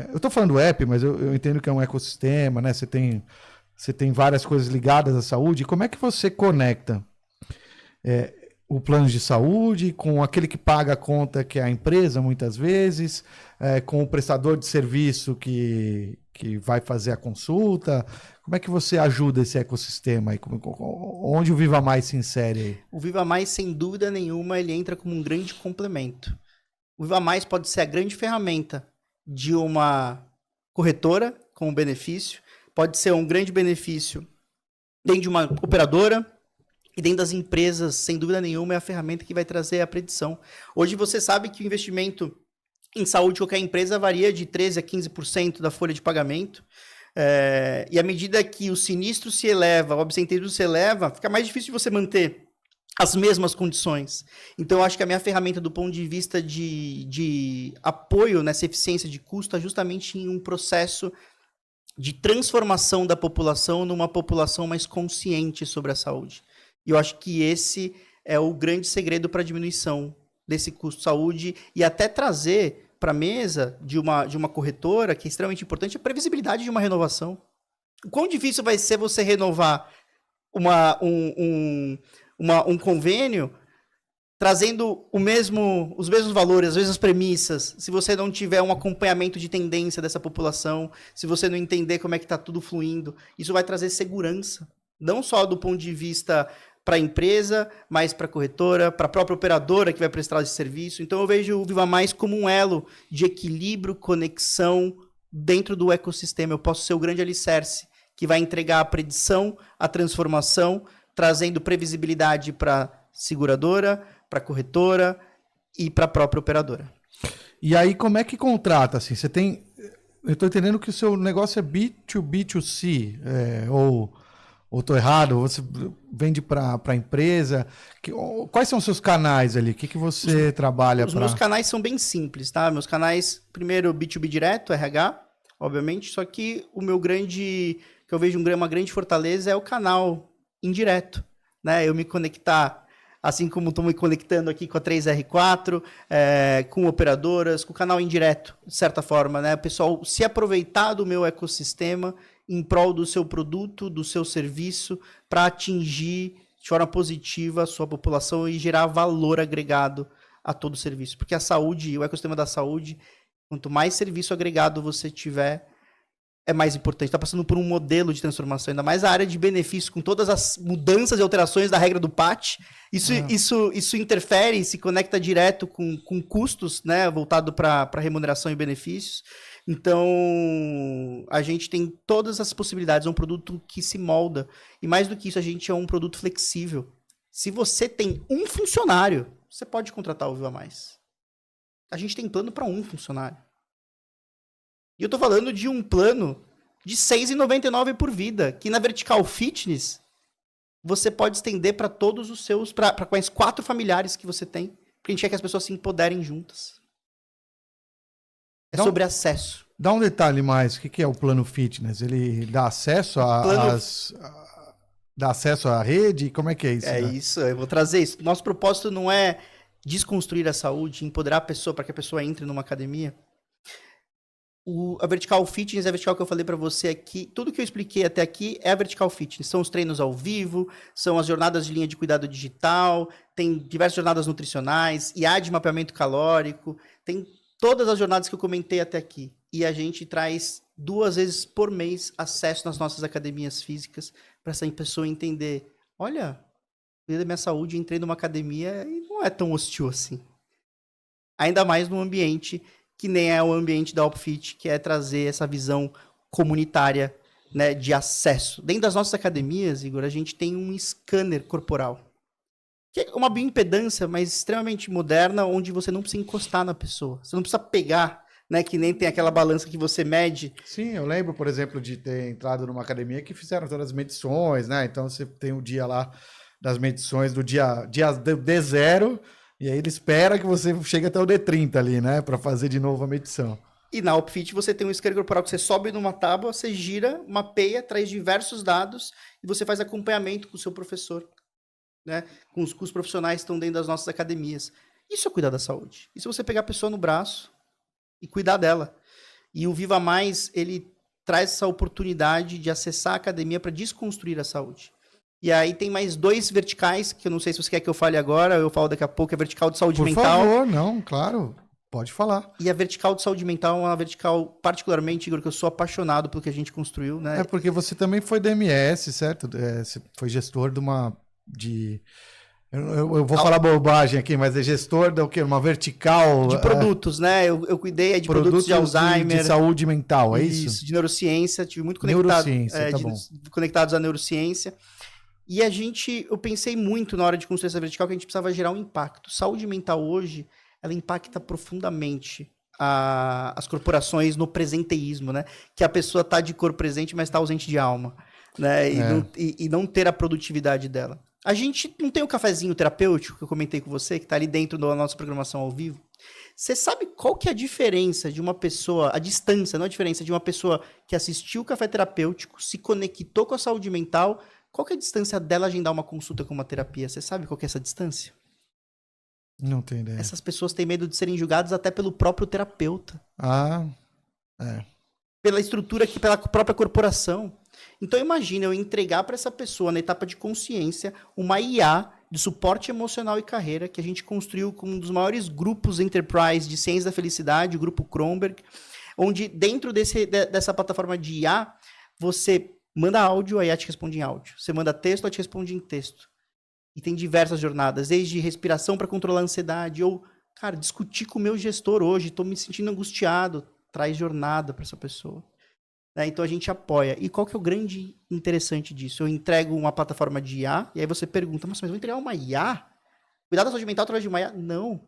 eu estou falando do app, mas eu entendo que é um ecossistema, né? Você tem várias coisas ligadas à saúde. Como é que você conecta o plano de saúde com aquele que paga a conta, que é a empresa, muitas vezes, com o prestador de serviço que vai fazer a consulta? Como é que você ajuda esse ecossistema aí? Onde o Viva Mais se insere aí? O Viva Mais, sem dúvida nenhuma, ele entra como um grande complemento. O Viva Mais pode ser a grande ferramenta de uma corretora com benefício, pode ser um grande benefício dentro de uma operadora e dentro das empresas, sem dúvida nenhuma, é a ferramenta que vai trazer a predição. Hoje você sabe que o investimento em saúde de qualquer empresa varia de 13% a 15% da folha de pagamento. E à medida que o sinistro se eleva, o absenteísmo se eleva, fica mais difícil de você manter as mesmas condições. Então, eu acho que a minha ferramenta do ponto de vista de apoio nessa eficiência de custo é justamente em um processo de transformação da população numa população mais consciente sobre a saúde. E eu acho que esse é o grande segredo para a diminuição desse custo de saúde e até trazer para a mesa de uma corretora, que é extremamente importante, a previsibilidade de uma renovação. O quão difícil vai ser você renovar um convênio trazendo os mesmos valores, as mesmas premissas, se você não tiver um acompanhamento de tendência dessa população, se você não entender como é que está tudo fluindo, isso vai trazer segurança, não só do ponto de vista para a empresa, mas para a corretora, para a própria operadora que vai prestar esse serviço. Então eu vejo o Viva Mais como um elo de equilíbrio, conexão dentro do ecossistema. Eu posso ser o grande alicerce que vai entregar a predição, a transformação, trazendo previsibilidade para seguradora, para corretora e para a própria operadora. E aí, como é que contrata? Assim, você tem. Eu estou entendendo que o seu negócio é B2B2C, ou estou errado? Você vende para a empresa? Quais são os seus canais ali? O que você trabalha Os para... meus canais são bem simples, tá? Meus canais, primeiro, B2B direto, RH, obviamente, só que o meu grande, que eu vejo uma grande fortaleza é o canal indireto, né? Eu me conectar, assim como estou me conectando aqui com a 3R4, com operadoras, com o canal indireto, de certa forma, né? O pessoal se aproveitar do meu ecossistema em prol do seu produto, do seu serviço, para atingir de forma positiva a sua população e gerar valor agregado a todo o serviço. Porque a saúde, o ecossistema da saúde, quanto mais serviço agregado você tiver, é mais importante. Está passando por um modelo de transformação, ainda mais a área de benefício, com todas as mudanças e alterações da regra do PAT. Isso interfere, se conecta direto com custos, né, voltado para remuneração e benefícios. Então, a gente tem todas as possibilidades, é um produto que se molda. E mais do que isso, a gente é um produto flexível. Se você tem um funcionário, você pode contratar o Viva Mais. A gente tem plano para um funcionário. E eu tô falando de um plano de R$ 6,99 por vida, que na Vertical Fitness você pode estender para todos os seus, para mais 4 familiares que você tem, porque a gente quer que as pessoas se empoderem juntas. É sobre acesso. Dá um detalhe mais, o que é o plano fitness? Ele dá acesso dá acesso à rede? Como é que é isso? É, né? Isso, eu vou trazer isso. Nosso propósito não é desconstruir a saúde, empoderar a pessoa para que a pessoa entre numa academia. A Vertical Fitness é a vertical que eu falei para você aqui. Tudo que eu expliquei até aqui é a Vertical Fitness. São os treinos ao vivo, são as jornadas de linha de cuidado digital, tem diversas jornadas nutricionais, IA de mapeamento calórico, tem todas as jornadas que eu comentei até aqui. E a gente traz 2 vezes por mês acesso nas nossas academias físicas para essa pessoa entender, olha, cuidei da minha saúde, entrei numa academia e não é tão hostil assim. Ainda mais num ambiente que nem é o ambiente da Opfit, que é trazer essa visão comunitária, né, de acesso. Dentro das nossas academias, Igor, a gente tem um scanner corporal, que é uma bioimpedância, mas extremamente moderna, onde você não precisa encostar na pessoa. Você não precisa pegar, né, que nem tem aquela balança que você mede. Sim, eu lembro, por exemplo, de ter entrado numa academia que fizeram todas as medições, né? Então você tem o dia lá das medições do dia D0, e aí ele espera que você chegue até o D30 ali, né? Para fazer de novo a medição. E na Opfit você tem um scanner corporal que você sobe numa tábua, você gira, mapeia, traz diversos dados e você faz acompanhamento com o seu professor, né? Com os profissionais que estão dentro das nossas academias. Isso é cuidar da saúde. Isso é você pegar a pessoa no braço e cuidar dela. E o Viva Mais, ele traz essa oportunidade de acessar a academia para desconstruir a saúde. E aí tem mais 2 verticais, que eu não sei se você quer que eu fale agora, eu falo daqui a pouco, é a vertical de saúde mental. Por favor, não, claro, pode falar. E a vertical de saúde mental é uma vertical, particularmente, Igor, que eu sou apaixonado pelo que a gente construiu, né? É porque você também foi da MS, certo? Você foi gestor de uma... Eu vou falar bobagem aqui, mas é gestor da o quê? Uma vertical... De produtos, né? Eu cuidei de produtos de Alzheimer. De saúde mental, é isso? Isso, de neurociência. Tive muito conectado, neurociência, tá bom. Conectados à neurociência. E eu pensei muito na hora de construir essa vertical que a gente precisava gerar um impacto. Saúde mental hoje, ela impacta profundamente as corporações no presenteísmo, né? Que a pessoa está de corpo presente, mas está ausente de alma, né? E não ter a produtividade dela. A gente não tem o cafezinho terapêutico que eu comentei com você, que está ali dentro da nossa programação ao vivo. Você sabe qual que é a diferença de uma pessoa, a distância, não a diferença de uma pessoa que assistiu o café terapêutico, se conectou com a saúde mental, qual que é a distância dela agendar uma consulta com uma terapia? Você sabe qual que é essa distância? Não tenho ideia. Essas pessoas têm medo de serem julgadas até pelo próprio terapeuta. Pela estrutura aqui, pela própria corporação. Então imagina eu entregar para essa pessoa, na etapa de consciência, uma IA de suporte emocional e carreira que a gente construiu com um dos maiores grupos enterprise de ciência da felicidade, o grupo Kronberg, onde dentro dessa plataforma de IA, você manda áudio, a IA te responde em áudio. Você manda texto, ela te responde em texto. E tem diversas jornadas, desde respiração para controlar a ansiedade, ou, cara, discutir com o meu gestor hoje, estou me sentindo angustiado, traz jornada para essa pessoa. né? Então a gente apoia. E qual que é o grande interessante disso? Eu entrego uma plataforma de IA, e aí você pergunta, mas eu vou entregar uma IA? Cuidado da saúde mental através de uma IA? Não.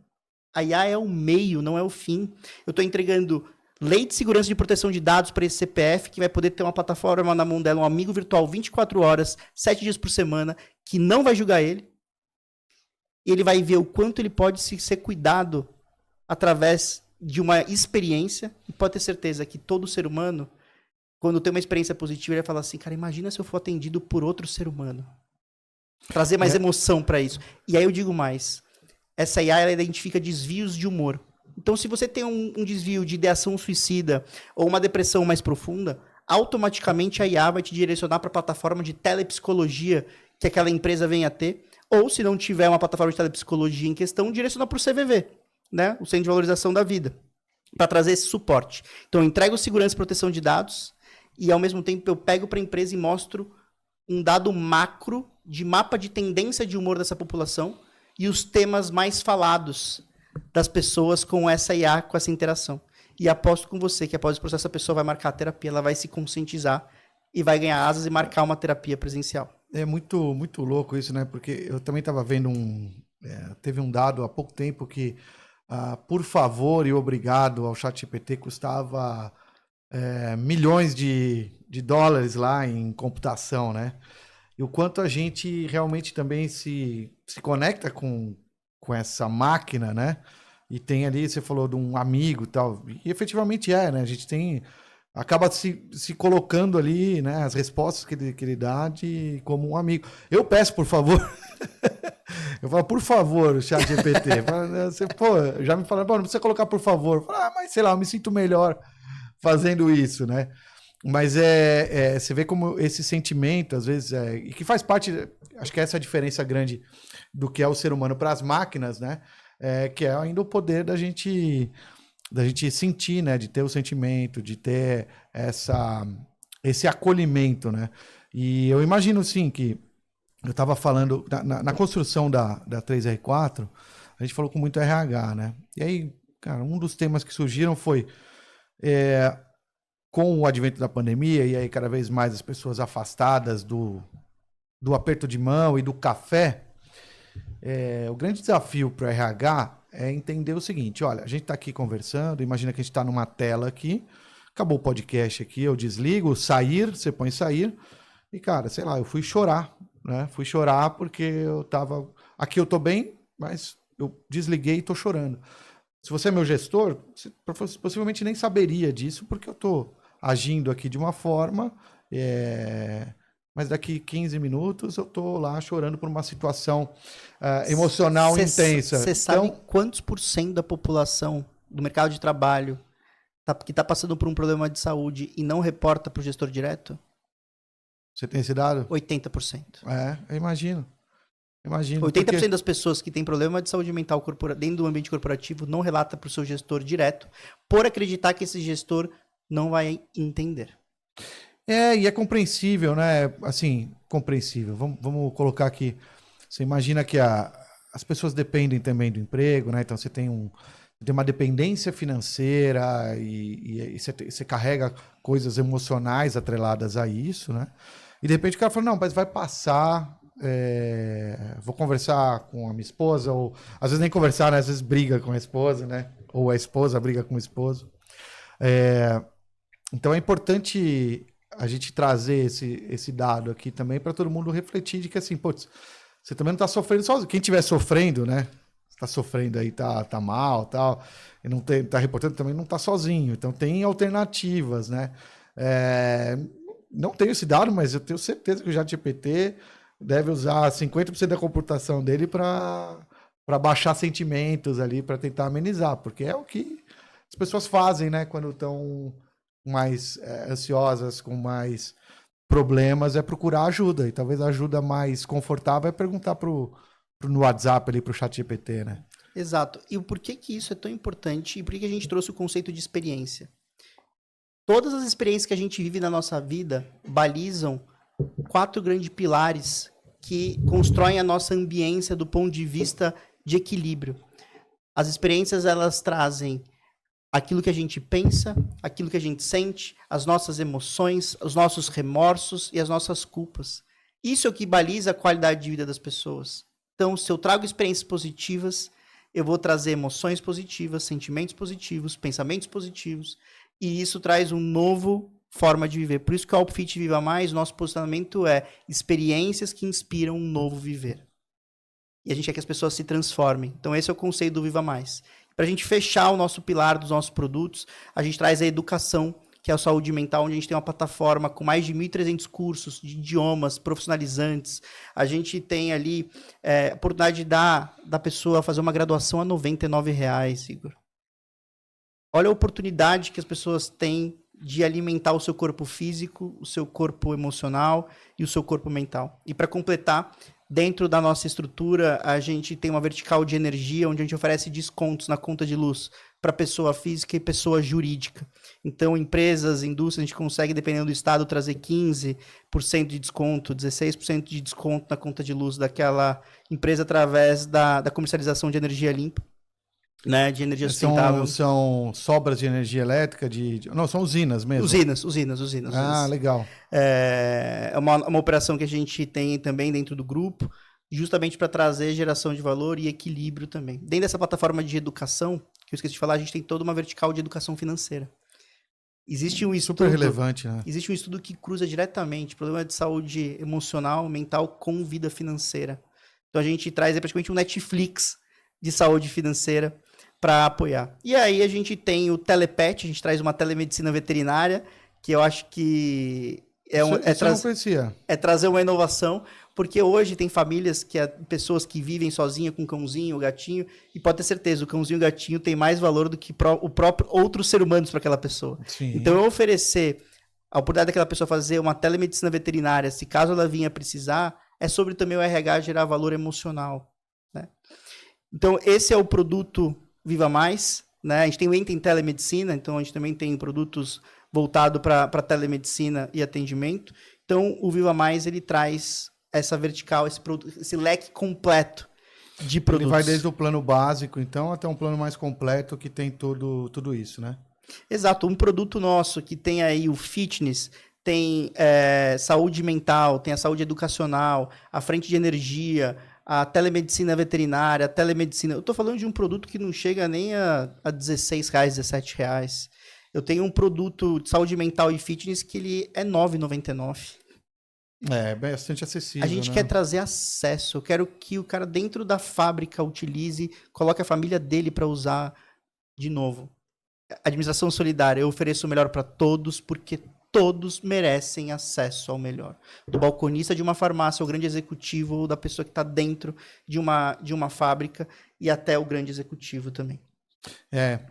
A IA é o meio, não é o fim. Eu estou entregando lei de segurança de proteção de dados para esse CPF, que vai poder ter uma plataforma na mão dela, um amigo virtual 24 horas, 7 dias por semana, que não vai julgar ele. E ele vai ver o quanto ele pode ser cuidado através de uma experiência. E pode ter certeza que todo ser humano, quando tem uma experiência positiva, ele vai falar assim, cara, imagina se eu for atendido por outro ser humano. Trazer mais emoção para isso. E aí eu digo mais, essa IA, ela identifica desvios de humor. Então, se você tem um desvio de ideação suicida ou uma depressão mais profunda, automaticamente a IA vai te direcionar para a plataforma de telepsicologia que aquela empresa venha a ter. Ou, se não tiver uma plataforma de telepsicologia em questão, direcionar para o CVV, né? O Centro de Valorização da Vida, para trazer esse suporte. Então, eu entrego segurança e proteção de dados e, ao mesmo tempo, eu pego para a empresa e mostro um dado macro de mapa de tendência de humor dessa população e os temas mais falados das pessoas com essa IA, com essa interação. E aposto com você que após esse processo a pessoa vai marcar a terapia, ela vai se conscientizar e vai ganhar asas e marcar uma terapia presencial. É muito, muito louco isso, né? Porque eu também estava vendo teve um dado há pouco tempo que por favor e obrigado ao ChatGPT custava milhões de dólares lá em computação, né? E o quanto a gente realmente também se conecta com essa máquina, né? E tem ali, você falou de um amigo e tal, e efetivamente né? A gente acaba se colocando ali, né? As respostas que ele dá como um amigo. Eu peço, por favor, eu falo, por favor, ChatGPT. Você, já me falaram, não precisa colocar por favor. Eu falo, mas sei lá, eu me sinto melhor fazendo isso, né? Mas você vê como esse sentimento, às vezes, e que faz parte, acho que essa é a diferença grande do que é o ser humano para as máquinas, né? Que é ainda o poder da gente sentir, né? De ter o sentimento, de ter esse acolhimento, né? E eu imagino, sim, que eu estava falando, na construção da 3R4, a gente falou com muito RH, né? E aí, cara, um dos temas que surgiram foi... com o advento da pandemia, e aí cada vez mais as pessoas afastadas do aperto de mão e do café, o grande desafio para o RH é entender o seguinte, olha, a gente está aqui conversando, imagina que a gente está numa tela aqui, acabou o podcast aqui, eu desligo, sair, você põe sair, e cara, sei lá, eu fui chorar, né? Fui chorar porque eu tava... Aqui eu tô bem, mas eu desliguei e tô chorando. Se você é meu gestor, você possivelmente nem saberia disso, porque eu tô agindo aqui de uma forma, mas daqui 15 minutos eu tô lá chorando por uma situação emocional intensa. Você sabe quantos % da população do mercado de trabalho que está passando por um problema de saúde e não reporta para o gestor direto? Você tem esse dado? 80%. Eu imagino. 80% das pessoas que têm problema de saúde mental dentro do ambiente corporativo não relata para o seu gestor direto, por acreditar que esse gestor não vai entender. E é compreensível, né? Assim, compreensível. Vamos colocar aqui. Você imagina que as pessoas dependem também do emprego, né? Então você tem uma dependência financeira e você carrega coisas emocionais atreladas a isso, né? E de repente o cara fala, não, mas vai passar, vou conversar com a minha esposa, ou às vezes nem conversar, né? Às vezes briga com a esposa, né? Ou a esposa briga com o esposo. Então é importante a gente trazer esse dado aqui também para todo mundo refletir de que assim, putz, você também não está sofrendo sozinho. Quem estiver sofrendo, né? Está sofrendo aí, tá mal, tal, e não tá reportando, também não está sozinho. Então tem alternativas, né? Não tenho esse dado, mas eu tenho certeza que o ChatGPT deve usar 50% da computação dele para baixar sentimentos ali, para tentar amenizar, porque é o que as pessoas fazem, né? Quando estão mais ansiosas, com mais problemas, é procurar ajuda. E talvez a ajuda mais confortável é perguntar no WhatsApp ali, pro ChatGPT, né? Exato. E por que isso é tão importante e por que a gente trouxe o conceito de experiência? Todas as experiências que a gente vive na nossa vida balizam 4 grandes pilares que constroem a nossa ambiência do ponto de vista de equilíbrio. As experiências, elas trazem aquilo que a gente pensa, aquilo que a gente sente, as nossas emoções, os nossos remorsos e as nossas culpas. Isso é o que baliza a qualidade de vida das pessoas. Então, se eu trago experiências positivas, eu vou trazer emoções positivas, sentimentos positivos, pensamentos positivos, e isso traz uma nova forma de viver. Por isso que o Alpfit Viva Mais, nosso posicionamento é experiências que inspiram um novo viver. E a gente quer que as pessoas se transformem. Então, esse é o conceito do Viva Mais. Para a gente fechar o nosso pilar dos nossos produtos, a gente traz a educação, que é a saúde mental, onde a gente tem uma plataforma com mais de 1.300 cursos de idiomas profissionalizantes. A gente tem ali a oportunidade da pessoa fazer uma graduação a R$ 99,00, Igor. Olha a oportunidade que as pessoas têm de alimentar o seu corpo físico, o seu corpo emocional e o seu corpo mental. E para completar, dentro da nossa estrutura, a gente tem uma vertical de energia, onde a gente oferece descontos na conta de luz para pessoa física e pessoa jurídica. Então, empresas, indústrias, a gente consegue, dependendo do estado, trazer 15% de desconto, 16% de desconto na conta de luz daquela empresa através da comercialização de energia limpa, né, de energia sustentável. São sobras de energia elétrica? Não, são usinas mesmo? Usinas. Ah, legal. É uma operação que a gente tem também dentro do grupo, justamente para trazer geração de valor e equilíbrio também. Dentro dessa plataforma de educação, que eu esqueci de falar, a gente tem toda uma vertical de educação financeira. Existe um estudo... Super relevante, né? Existe um estudo que cruza diretamente problema de saúde emocional, mental com vida financeira. Então a gente traz praticamente um Netflix de saúde financeira para apoiar. E aí a gente tem o Telepet, a gente traz uma telemedicina veterinária, que eu acho que é trazer uma inovação, porque hoje tem famílias, pessoas que vivem sozinhas com o cãozinho, o gatinho, e pode ter certeza, o cãozinho e o gatinho tem mais valor do que o próprio outros seres humanos para aquela pessoa. Sim. Então eu oferecer a oportunidade daquela pessoa fazer uma telemedicina veterinária, se caso ela vinha precisar, é sobre também o RH gerar valor emocional, né? Então esse é o produto Viva Mais, né? A gente tem o Intem Telemedicina, então a gente também tem produtos voltados para telemedicina e atendimento. Então o Viva Mais, ele traz essa vertical, esse leque completo de produtos. Ele vai desde o plano básico, então, até um plano mais completo que tem tudo isso, né? Exato. Um produto nosso que tem aí o fitness, tem saúde mental, tem a saúde educacional, a frente de energia, a telemedicina veterinária, a telemedicina. Eu estou falando de um produto que não chega nem a R$16, R$17. Eu tenho um produto de saúde mental e fitness que ele é R$ 9,99. É bastante acessível. A gente quer trazer acesso. Eu quero que o cara dentro da fábrica utilize, coloque a família dele para usar de novo. Administração solidária. Eu ofereço o melhor para todos, porque todos merecem acesso ao melhor. Do balconista de uma farmácia, ao grande executivo, ou da pessoa que está dentro de uma fábrica, e até o grande executivo também.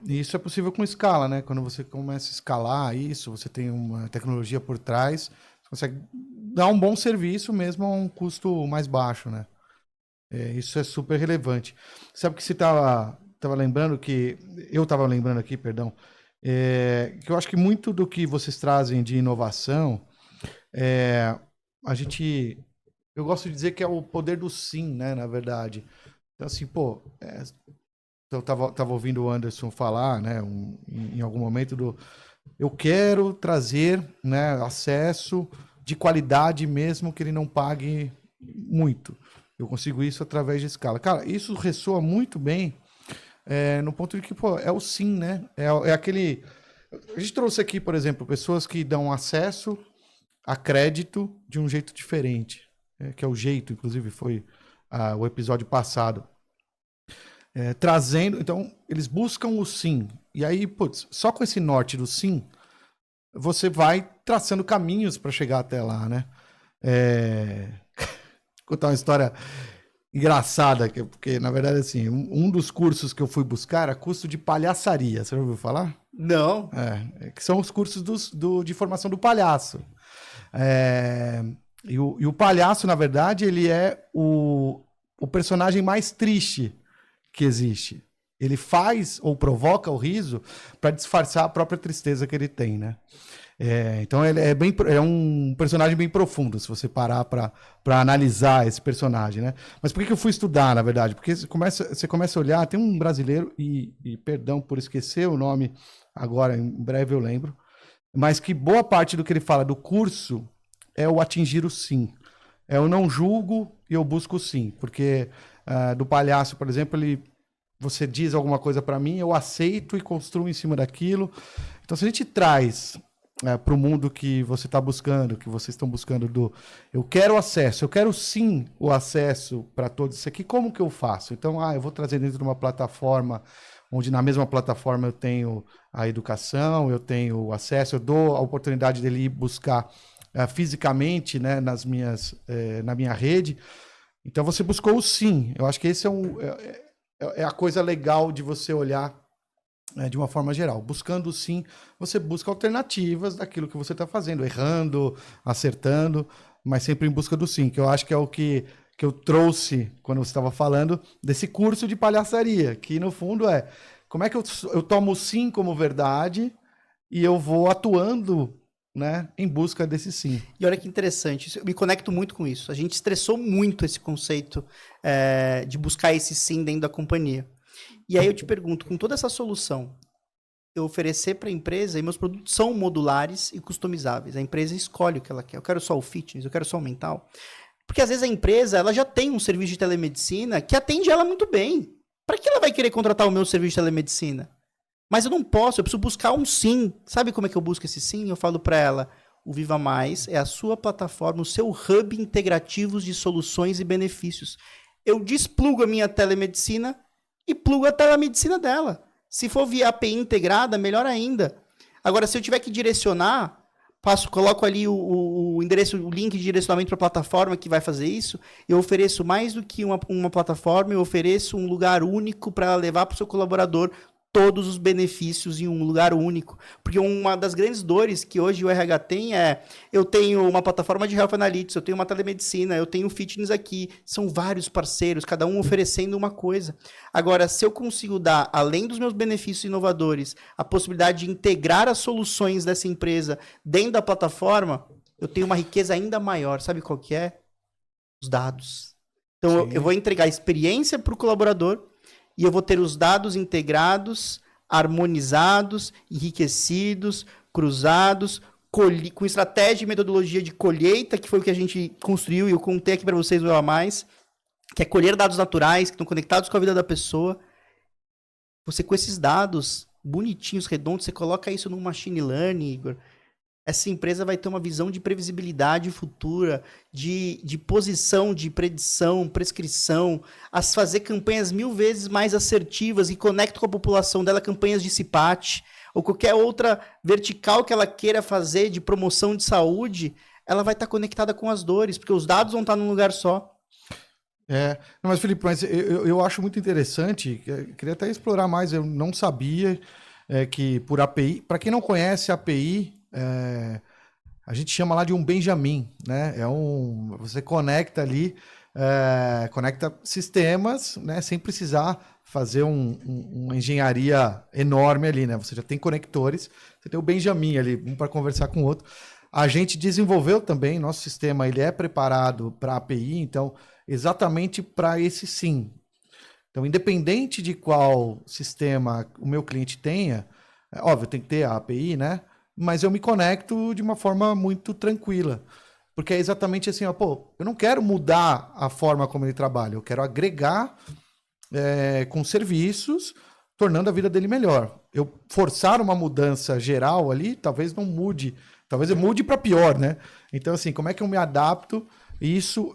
E isso é possível com escala, né? Quando você começa a escalar isso, você tem uma tecnologia por trás, você consegue dar um bom serviço mesmo a um custo mais baixo, né? Isso é super relevante. Sabe que você estava lembrando que... Eu estava lembrando aqui, perdão, que eu acho que muito do que vocês trazem de inovação, eu gosto de dizer que é o poder do sim, né, na verdade. Então, assim, eu estava ouvindo o Anderson falar, né, em algum momento eu quero trazer, né, acesso de qualidade mesmo que ele não pague muito. Eu consigo isso através de escala. Cara, isso ressoa muito bem no ponto de que, é o sim, né? É aquele... A gente trouxe aqui, por exemplo, pessoas que dão acesso a crédito de um jeito diferente, que é o jeito, inclusive, foi o episódio passado. Trazendo... Então, eles buscam o sim. E aí, só com esse norte do sim, você vai traçando caminhos para chegar até lá, né? Vou contar uma história engraçada, porque, na verdade, assim, um dos cursos que eu fui buscar era curso de palhaçaria. Você já ouviu falar? Não. Que são os cursos de formação do palhaço. E o palhaço, na verdade, ele é o personagem mais triste que existe. Ele faz ou provoca o riso para disfarçar a própria tristeza que ele tem, né? Então ele é um personagem bem profundo, se você parar para analisar esse personagem, né? Mas por que eu fui estudar, na verdade? Porque você começa a olhar, tem um brasileiro, e perdão por esquecer o nome agora, em breve eu lembro, mas que boa parte do que ele fala do curso é o atingir o sim. Eu não julgo e eu busco o sim, porque do palhaço, por exemplo, você diz alguma coisa para mim, eu aceito e construo em cima daquilo. Então, se a gente traz para o mundo que você está buscando, que vocês estão buscando, eu quero acesso, eu quero sim o acesso para todos isso aqui, como que eu faço? Então, eu vou trazer dentro de uma plataforma, onde na mesma plataforma eu tenho a educação, eu tenho o acesso, eu dou a oportunidade dele ir buscar fisicamente, né, na minha rede. Então, você buscou o sim. Eu acho que esse é a coisa legal de você olhar de uma forma geral. Buscando sim, você busca alternativas daquilo que você está fazendo, errando, acertando, mas sempre em busca do sim, que eu acho que é o que eu trouxe quando você estava falando desse curso de palhaçaria, que no fundo como é que eu tomo o sim como verdade e eu vou atuando, né, em busca desse sim. E olha que interessante, eu me conecto muito com isso. A gente estressou muito esse conceito de buscar esse sim dentro da companhia. E aí eu te pergunto, com toda essa solução, eu oferecer para a empresa, e meus produtos são modulares e customizáveis. A empresa escolhe o que ela quer. Eu quero só o fitness, eu quero só o mental. Porque às vezes a empresa ela já tem um serviço de telemedicina que atende ela muito bem. Para que ela vai querer contratar o meu serviço de telemedicina? Mas eu não posso, eu preciso buscar um sim. Sabe como é que eu busco esse sim? Eu falo para ela, o Viva Mais é a sua plataforma, o seu hub integrativo de soluções e benefícios. Eu desplugo a minha telemedicina e plugo a telemedicina dela. Se for via API integrada, melhor ainda. Agora, se eu tiver que direcionar, coloco ali o endereço, o link de direcionamento para a plataforma que vai fazer isso, eu ofereço mais do que uma plataforma, eu ofereço um lugar único para levar para o seu colaborador todos os benefícios em um lugar único. Porque uma das grandes dores que hoje o RH tem eu tenho uma plataforma de Health Analytics, eu tenho uma telemedicina, eu tenho fitness aqui, são vários parceiros, cada um oferecendo uma coisa. Agora, se eu consigo dar, além dos meus benefícios inovadores, a possibilidade de integrar as soluções dessa empresa dentro da plataforma, eu tenho uma riqueza ainda maior. Sabe qual que é? Os dados. Então, eu vou entregar experiência para o colaborador, e eu vou ter os dados integrados, harmonizados, enriquecidos, cruzados, com estratégia e metodologia de colheita, que foi o que a gente construiu e eu contei aqui para vocês no mais, que é colher dados naturais, que estão conectados com a vida da pessoa. Você com esses dados bonitinhos, redondos, você coloca isso num machine learning, Igor. Essa empresa vai ter uma visão de previsibilidade futura, de posição, de predição, prescrição, a fazer campanhas 1000 vezes mais assertivas e conecta com a população dela campanhas de CPAT, ou qualquer outra vertical que ela queira fazer de promoção de saúde, ela vai estar conectada com as dores, porque os dados vão estar num lugar só. Mas Felipe, eu acho muito interessante, eu queria até explorar mais, eu não sabia que por API, para quem não conhece a API, a gente chama lá de um Benjamin, né? Você conecta ali, conecta sistemas, né? Sem precisar fazer uma engenharia enorme ali, né? Você já tem conectores, você tem o Benjamin ali, um para conversar com o outro. A gente desenvolveu também, nosso sistema ele é preparado para API, então exatamente para esse sim. Então, independente de qual sistema o meu cliente tenha, óbvio, tem que ter a API, né? Mas eu me conecto de uma forma muito tranquila. Porque é exatamente assim, eu não quero mudar a forma como ele trabalha, eu quero agregar com serviços, tornando a vida dele melhor. Eu forçar uma mudança geral ali, talvez não mude, talvez eu mude para pior, né? Então, assim, como é que eu me adapto? Isso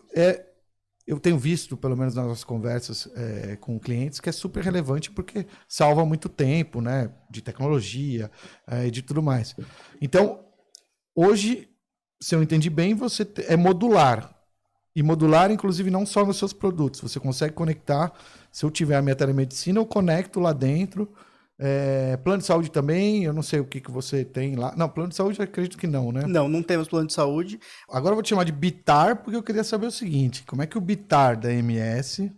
eu tenho visto, pelo menos nas nossas conversas com clientes, que é super relevante porque salva muito tempo, né? De tecnologia e de tudo mais. Então, hoje, se eu entendi bem, você é modular. E modular, inclusive, não só nos seus produtos. Você consegue conectar, se eu tiver a minha telemedicina, eu conecto lá dentro. Plano de saúde também, eu não sei o que você tem lá. Não, plano de saúde eu acredito que não, né? Não temos plano de saúde. Agora eu vou te chamar de Bitar, porque eu queria saber o seguinte, como é que o Bitar da MS,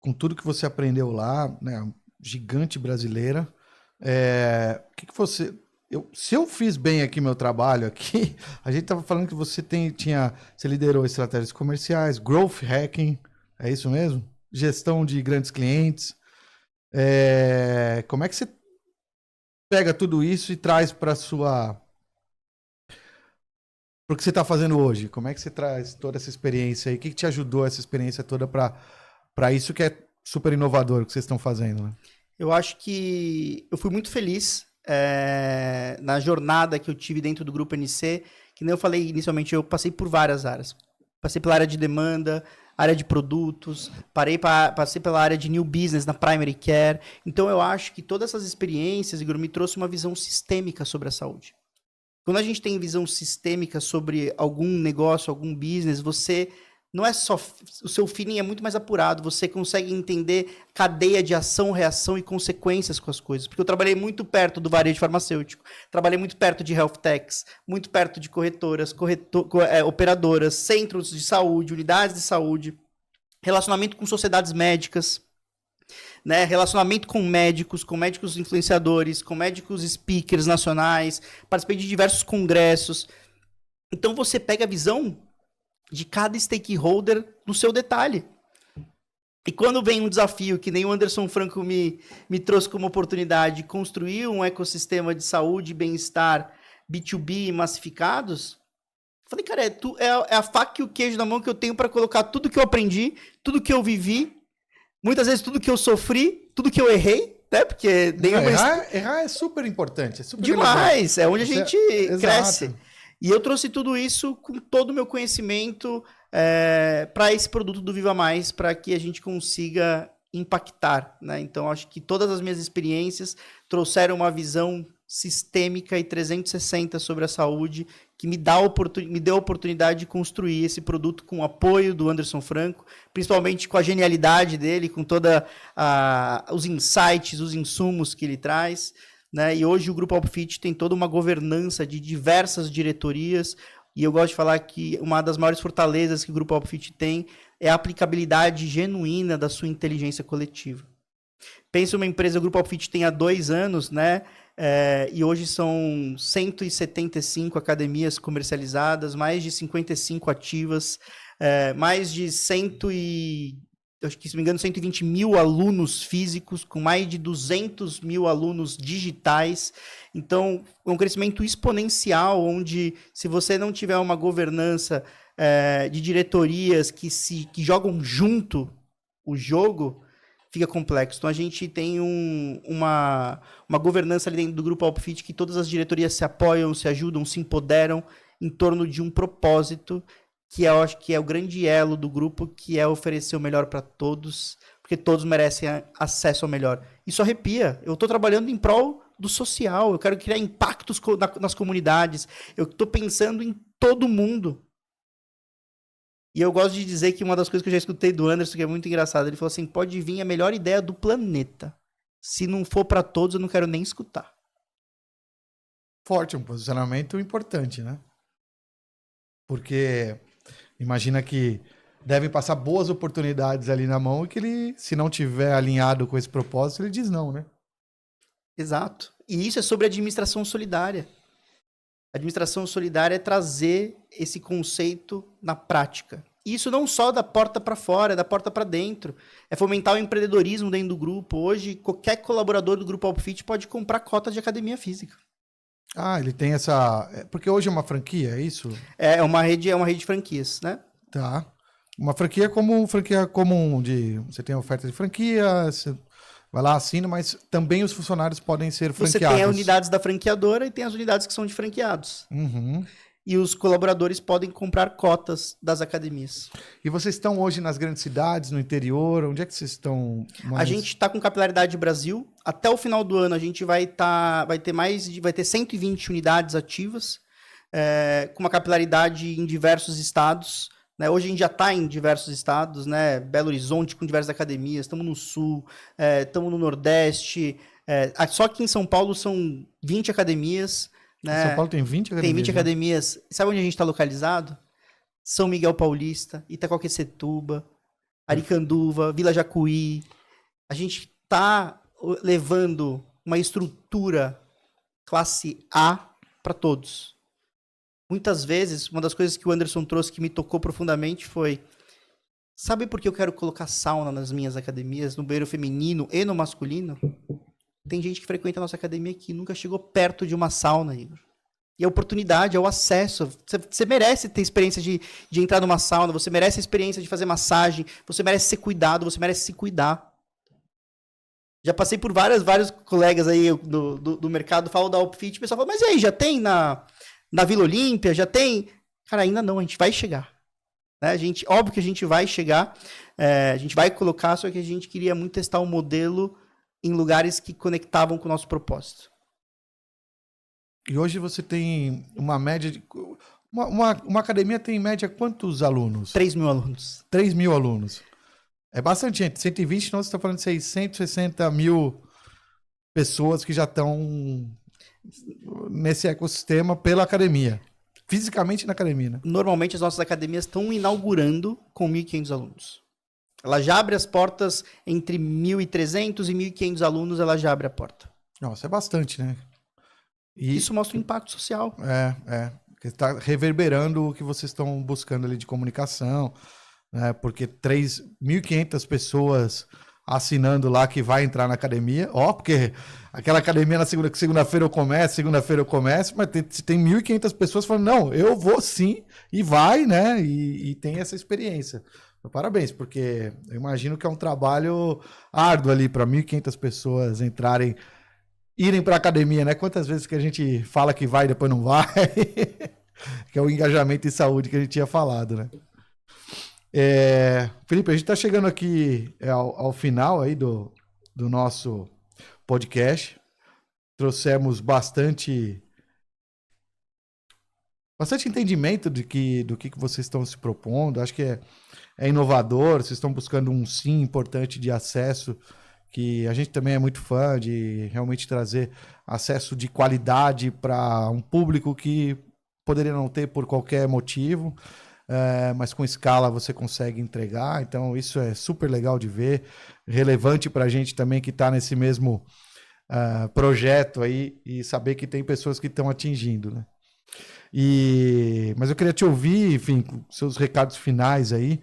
com tudo que você aprendeu lá, né, gigante brasileira, o que você... Se eu fiz bem aqui meu trabalho aqui, a gente estava falando que você você liderou estratégias comerciais, growth hacking, é isso mesmo? Gestão de grandes clientes. Como é que você pega tudo isso e traz para o que você está fazendo hoje? Como é que você traz toda essa experiência aí? O que te ajudou essa experiência toda para isso que é super inovador, o que vocês estão fazendo, né? Eu acho que eu fui muito feliz na jornada que eu tive dentro do Grupo NC, que nem eu falei inicialmente, eu passei por várias áreas. Passei pela área de demanda, área de produtos, passei pela área de new business na primary care. Então eu acho que todas essas experiências, Igor, me trouxe uma visão sistêmica sobre a saúde. Quando a gente tem visão sistêmica sobre algum negócio, algum business, você não é só... O seu feeling é muito mais apurado, você consegue entender cadeia de ação, reação e consequências com as coisas. Porque eu trabalhei muito perto do varejo farmacêutico, trabalhei muito perto de health techs, muito perto de corretoras, operadoras, centros de saúde, unidades de saúde, relacionamento com sociedades médicas, né, relacionamento com médicos influenciadores, com médicos speakers nacionais, participei de diversos congressos. Então você pega a visão de cada stakeholder no seu detalhe. E quando vem um desafio, que nem o Anderson Franco me trouxe como oportunidade, construir um ecossistema de saúde e bem-estar B2B massificados, falei, cara, é a faca e o queijo na mão que eu tenho para colocar tudo que eu aprendi, tudo que eu vivi, muitas vezes tudo que eu sofri, tudo que eu errei, né? Porque errar é super importante, é super demais, relevante. É onde a gente cresce. Exato. E eu trouxe tudo isso com todo o meu conhecimento para esse produto do Viva Mais, para que a gente consiga impactar, né? Então, acho que todas as minhas experiências trouxeram uma visão sistêmica e 360 sobre a saúde, que me deu a oportunidade de construir esse produto com o apoio do Anderson Franco, principalmente com a genialidade dele, com todos os insights, os insumos que ele traz, né? E hoje o Grupo Alpfit tem toda uma governança de diversas diretorias, e eu gosto de falar que uma das maiores fortalezas que o Grupo Alpfit tem é a aplicabilidade genuína da sua inteligência coletiva. Pensa uma empresa, o Grupo Alpfit tem há 2 anos, né? E hoje são 175 academias comercializadas, mais de 55 ativas, mais de acho que, se não me engano, 120 mil alunos físicos, com mais de 200 mil alunos digitais. Então, é um crescimento exponencial, onde, se você não tiver uma governança de diretorias que jogam junto o jogo, fica complexo. Então, a gente tem uma governança ali dentro do Grupo Alpfit, que todas as diretorias se apoiam, se ajudam, se empoderam em torno de um propósito, que eu acho que é o grande elo do grupo, que é oferecer o melhor para todos, porque todos merecem acesso ao melhor. Isso arrepia. Eu estou trabalhando em prol do social, eu quero criar impactos nas comunidades, eu estou pensando em todo mundo. E eu gosto de dizer que uma das coisas que eu já escutei do Anderson, que é muito engraçado, ele falou assim, pode vir a melhor ideia do planeta. Se não for para todos, eu não quero nem escutar. Forte, um posicionamento importante, né? Porque imagina que devem passar boas oportunidades ali na mão e que ele, se não tiver alinhado com esse propósito, ele diz não, né? Exato. E isso é sobre administração solidária. Administração solidária é trazer esse conceito na prática. Isso não só da porta para fora, é da porta para dentro. É fomentar o empreendedorismo dentro do grupo. Hoje, qualquer colaborador do Grupo Alpfit pode comprar cotas de academia física. Ah, ele tem essa... Porque hoje é uma franquia, é isso? É uma rede de franquias, né? Tá. Uma franquia como franquia comum, você tem oferta de franquia, você vai lá, assina, mas também os funcionários podem ser franqueados. Você tem as unidades da franqueadora e tem as unidades que são de franqueados. Uhum. E os colaboradores podem comprar cotas das academias. E vocês estão hoje nas grandes cidades, no interior? Onde é que vocês estão? A gente está com capilaridade Brasil. Até o final do ano a gente vai ter 120 unidades ativas, com uma capilaridade em diversos estados. Né? Hoje a gente já está em diversos estados, né? Belo Horizonte com diversas academias, estamos no Sul, estamos no Nordeste. Só que em São Paulo são 20 academias. Né? São Paulo tem 20 academias? Tem 20 academias. Sabe onde a gente está localizado? São Miguel Paulista, Itaquaquecetuba, Aricanduva, Vila Jacuí. A gente está levando uma estrutura classe A para todos. Muitas vezes, uma das coisas que o Anderson trouxe que me tocou profundamente foi: sabe por que eu quero colocar sauna nas minhas academias, no banheiro feminino e no masculino? Tem gente que frequenta a nossa academia que nunca chegou perto de uma sauna, Igor. E a oportunidade, é o acesso. Você merece ter experiência de entrar numa sauna, você merece a experiência de fazer massagem, você merece ser cuidado, você merece se cuidar. Já passei por vários colegas aí do mercado, falo da Upfit, o pessoal fala, mas e aí, já tem na Vila Olímpia, já tem? Cara, ainda não, a gente vai chegar. Né? Óbvio que a gente vai chegar, a gente vai colocar, só que a gente queria muito testar o modelo em lugares que conectavam com o nosso propósito. E hoje você tem uma média de... Uma academia tem em média quantos alunos? 3.000 alunos. 3.000 alunos. É bastante gente. 120, nós estamos falando de 660 mil pessoas que já estão nesse ecossistema pela academia. Fisicamente na academia, né? Normalmente as nossas academias estão inaugurando com 1.500 alunos. Ela já abre as portas entre 1.300 e 1.500 alunos, ela já abre a porta. Nossa, é bastante, né? E isso mostra o impacto social. Está reverberando o que vocês estão buscando ali de comunicação, né? Porque 3.500 pessoas assinando lá que vai entrar na academia. Porque aquela academia na segunda-feira eu começo, mas tem 1.500 pessoas falando, não, eu vou sim, e vai, né? E tem essa experiência. Parabéns, porque eu imagino que é um trabalho árduo ali para 1.500 pessoas irem para a academia, né? Quantas vezes que a gente fala que vai e depois não vai? Que é o engajamento em saúde que a gente tinha falado, né? Felipe, a gente está chegando aqui ao final aí do nosso podcast. Trouxemos bastante entendimento do que vocês estão se propondo. Acho que é inovador, vocês estão buscando um sim importante de acesso, que a gente também é muito fã de realmente trazer acesso de qualidade para um público que poderia não ter por qualquer motivo, mas com escala você consegue entregar. Então isso é super legal de ver, relevante para a gente também que está nesse mesmo projeto aí e saber que tem pessoas que estão atingindo, né? Mas eu queria te ouvir, enfim, seus recados finais aí.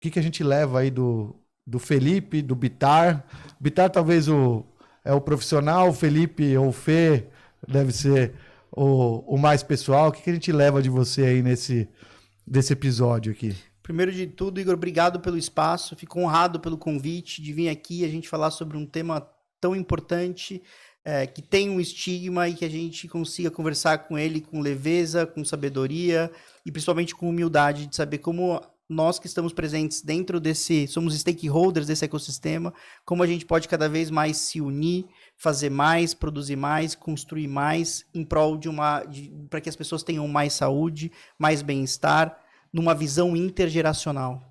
O que a gente leva aí do Felipe, do Bitar? Bitar talvez é o profissional, o Felipe ou o Fê deve ser o mais pessoal. O que a gente leva de você aí desse episódio aqui? Primeiro de tudo, Igor, obrigado pelo espaço. Fico honrado pelo convite de vir aqui a gente falar sobre um tema tão importante, que tem um estigma e que a gente consiga conversar com ele com leveza, com sabedoria e principalmente com humildade de saber como nós que estamos presentes dentro somos stakeholders desse ecossistema, como a gente pode cada vez mais se unir, fazer mais, produzir mais, construir mais em prol para que as pessoas tenham mais saúde, mais bem-estar, numa visão intergeracional.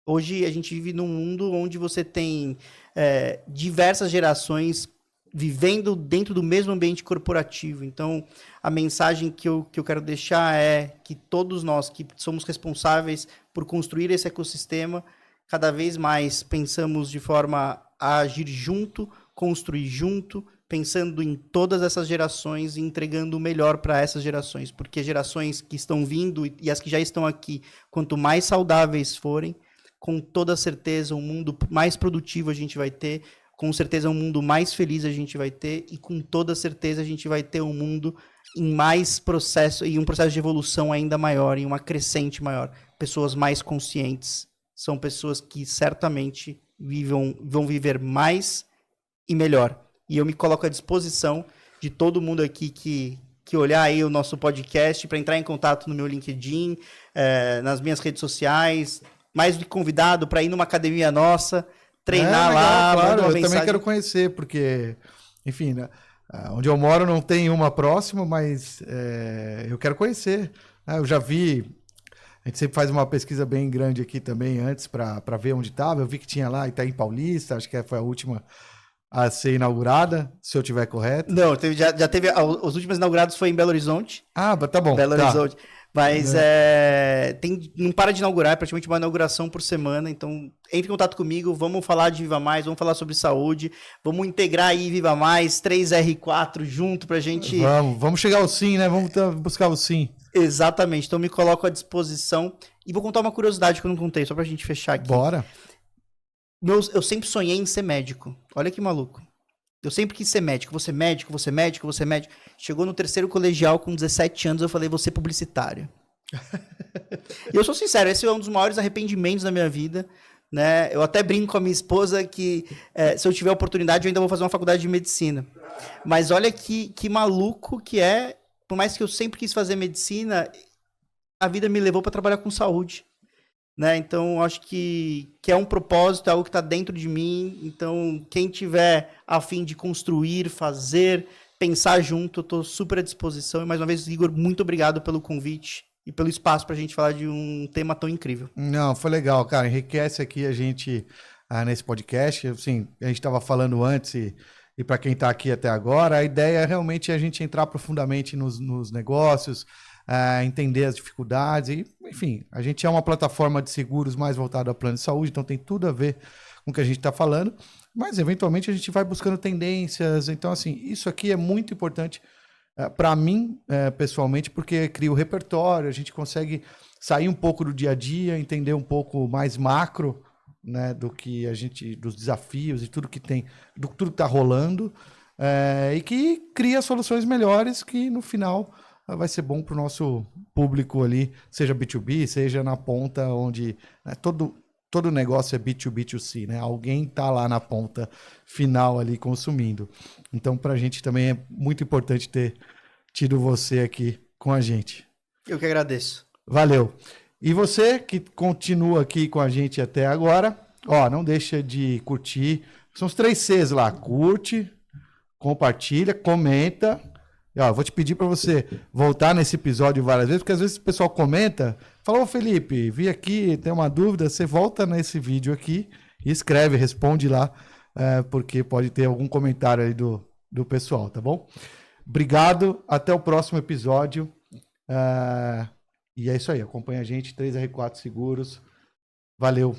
Hoje a gente vive num mundo onde você tem diversas gerações vivendo dentro do mesmo ambiente corporativo. Então, a mensagem que eu quero deixar é que todos nós que somos responsáveis por construir esse ecossistema, cada vez mais pensamos de forma a agir junto, construir junto, pensando em todas essas gerações e entregando o melhor para essas gerações, porque gerações que estão vindo e as que já estão aqui, quanto mais saudáveis forem, com toda certeza um mundo mais produtivo a gente vai ter, com certeza um mundo mais feliz a gente vai ter e com toda certeza a gente vai ter um mundo em mais processo, e um processo de evolução ainda maior, em uma crescente maior. Pessoas mais conscientes são pessoas que certamente vão viver mais e melhor. E eu me coloco à disposição de todo mundo aqui que olhar aí o nosso podcast para entrar em contato no meu LinkedIn, nas minhas redes sociais, mais do que convidado para ir numa academia nossa, treinar legal, lá. Claro, eu também quero conhecer, porque, enfim, né, onde eu moro não tem uma próxima, mas eu quero conhecer. Eu já vi, a gente sempre faz uma pesquisa bem grande aqui também antes para ver onde estava. Eu vi que tinha lá Itaim Paulista, acho que foi a última a ser inaugurada, se eu estiver correto. Não, já teve, os últimos inaugurados foi em Belo Horizonte. Ah, tá bom. Belo Horizonte. Mas não para de inaugurar, é praticamente uma inauguração por semana. Então, entre em contato comigo, vamos falar de Viva Mais, vamos falar sobre saúde, vamos integrar aí Viva Mais, 3R4 junto pra gente... Vamos chegar ao sim, né? Vamos buscar o sim. Exatamente, então me coloco à disposição. E vou contar uma curiosidade que eu não contei, só pra gente fechar aqui. Bora. Eu sempre sonhei em ser médico. Olha que maluco. Eu sempre quis ser médico. Vou ser médico, vou ser médico, vou ser médico. Chegou no terceiro colegial com 17 anos, eu falei, vou ser publicitário. E eu sou sincero, esse é um dos maiores arrependimentos da minha vida. Né? Eu até brinco com a minha esposa que se eu tiver oportunidade, eu ainda vou fazer uma faculdade de medicina. Mas olha que maluco que é. Por mais que eu sempre quis fazer medicina, a vida me levou para trabalhar com saúde. Né? Então, acho que é um propósito, é algo que está dentro de mim. Então, quem tiver a fim de construir, fazer, pensar junto, eu estou super à disposição. E, mais uma vez, Igor, muito obrigado pelo convite e pelo espaço para a gente falar de um tema tão incrível. Não, foi legal, cara. Enriquece aqui a gente nesse podcast. Assim, a gente estava falando antes e para quem está aqui até agora, a ideia é realmente a gente entrar profundamente nos negócios, entender as dificuldades e, enfim, a gente é uma plataforma de seguros mais voltada ao plano de saúde, então tem tudo a ver com o que a gente está falando, mas eventualmente a gente vai buscando tendências, então assim, isso aqui é muito importante para mim, pessoalmente, porque cria o repertório, a gente consegue sair um pouco do dia a dia, entender um pouco mais macro, né, dos desafios e tudo que tem, tudo que está rolando, e que cria soluções melhores que no final vai ser bom para o nosso público ali, seja B2B, seja na ponta onde todo negócio é B2B, B2C, né? Alguém está lá na ponta final ali consumindo. Então, para a gente também é muito importante ter tido você aqui com a gente. Eu que agradeço. Valeu. E você que continua aqui com a gente até agora, não deixa de curtir. São os 3 Cs lá. Curte, compartilha, comenta. Eu vou te pedir para você voltar nesse episódio várias vezes, porque às vezes o pessoal comenta, fala, ô Felipe, vi aqui, tem uma dúvida, você volta nesse vídeo aqui e escreve, responde lá, porque pode ter algum comentário aí do pessoal, tá bom? Obrigado, até o próximo episódio. E é isso aí, acompanha a gente, 3R4 Seguros. Valeu.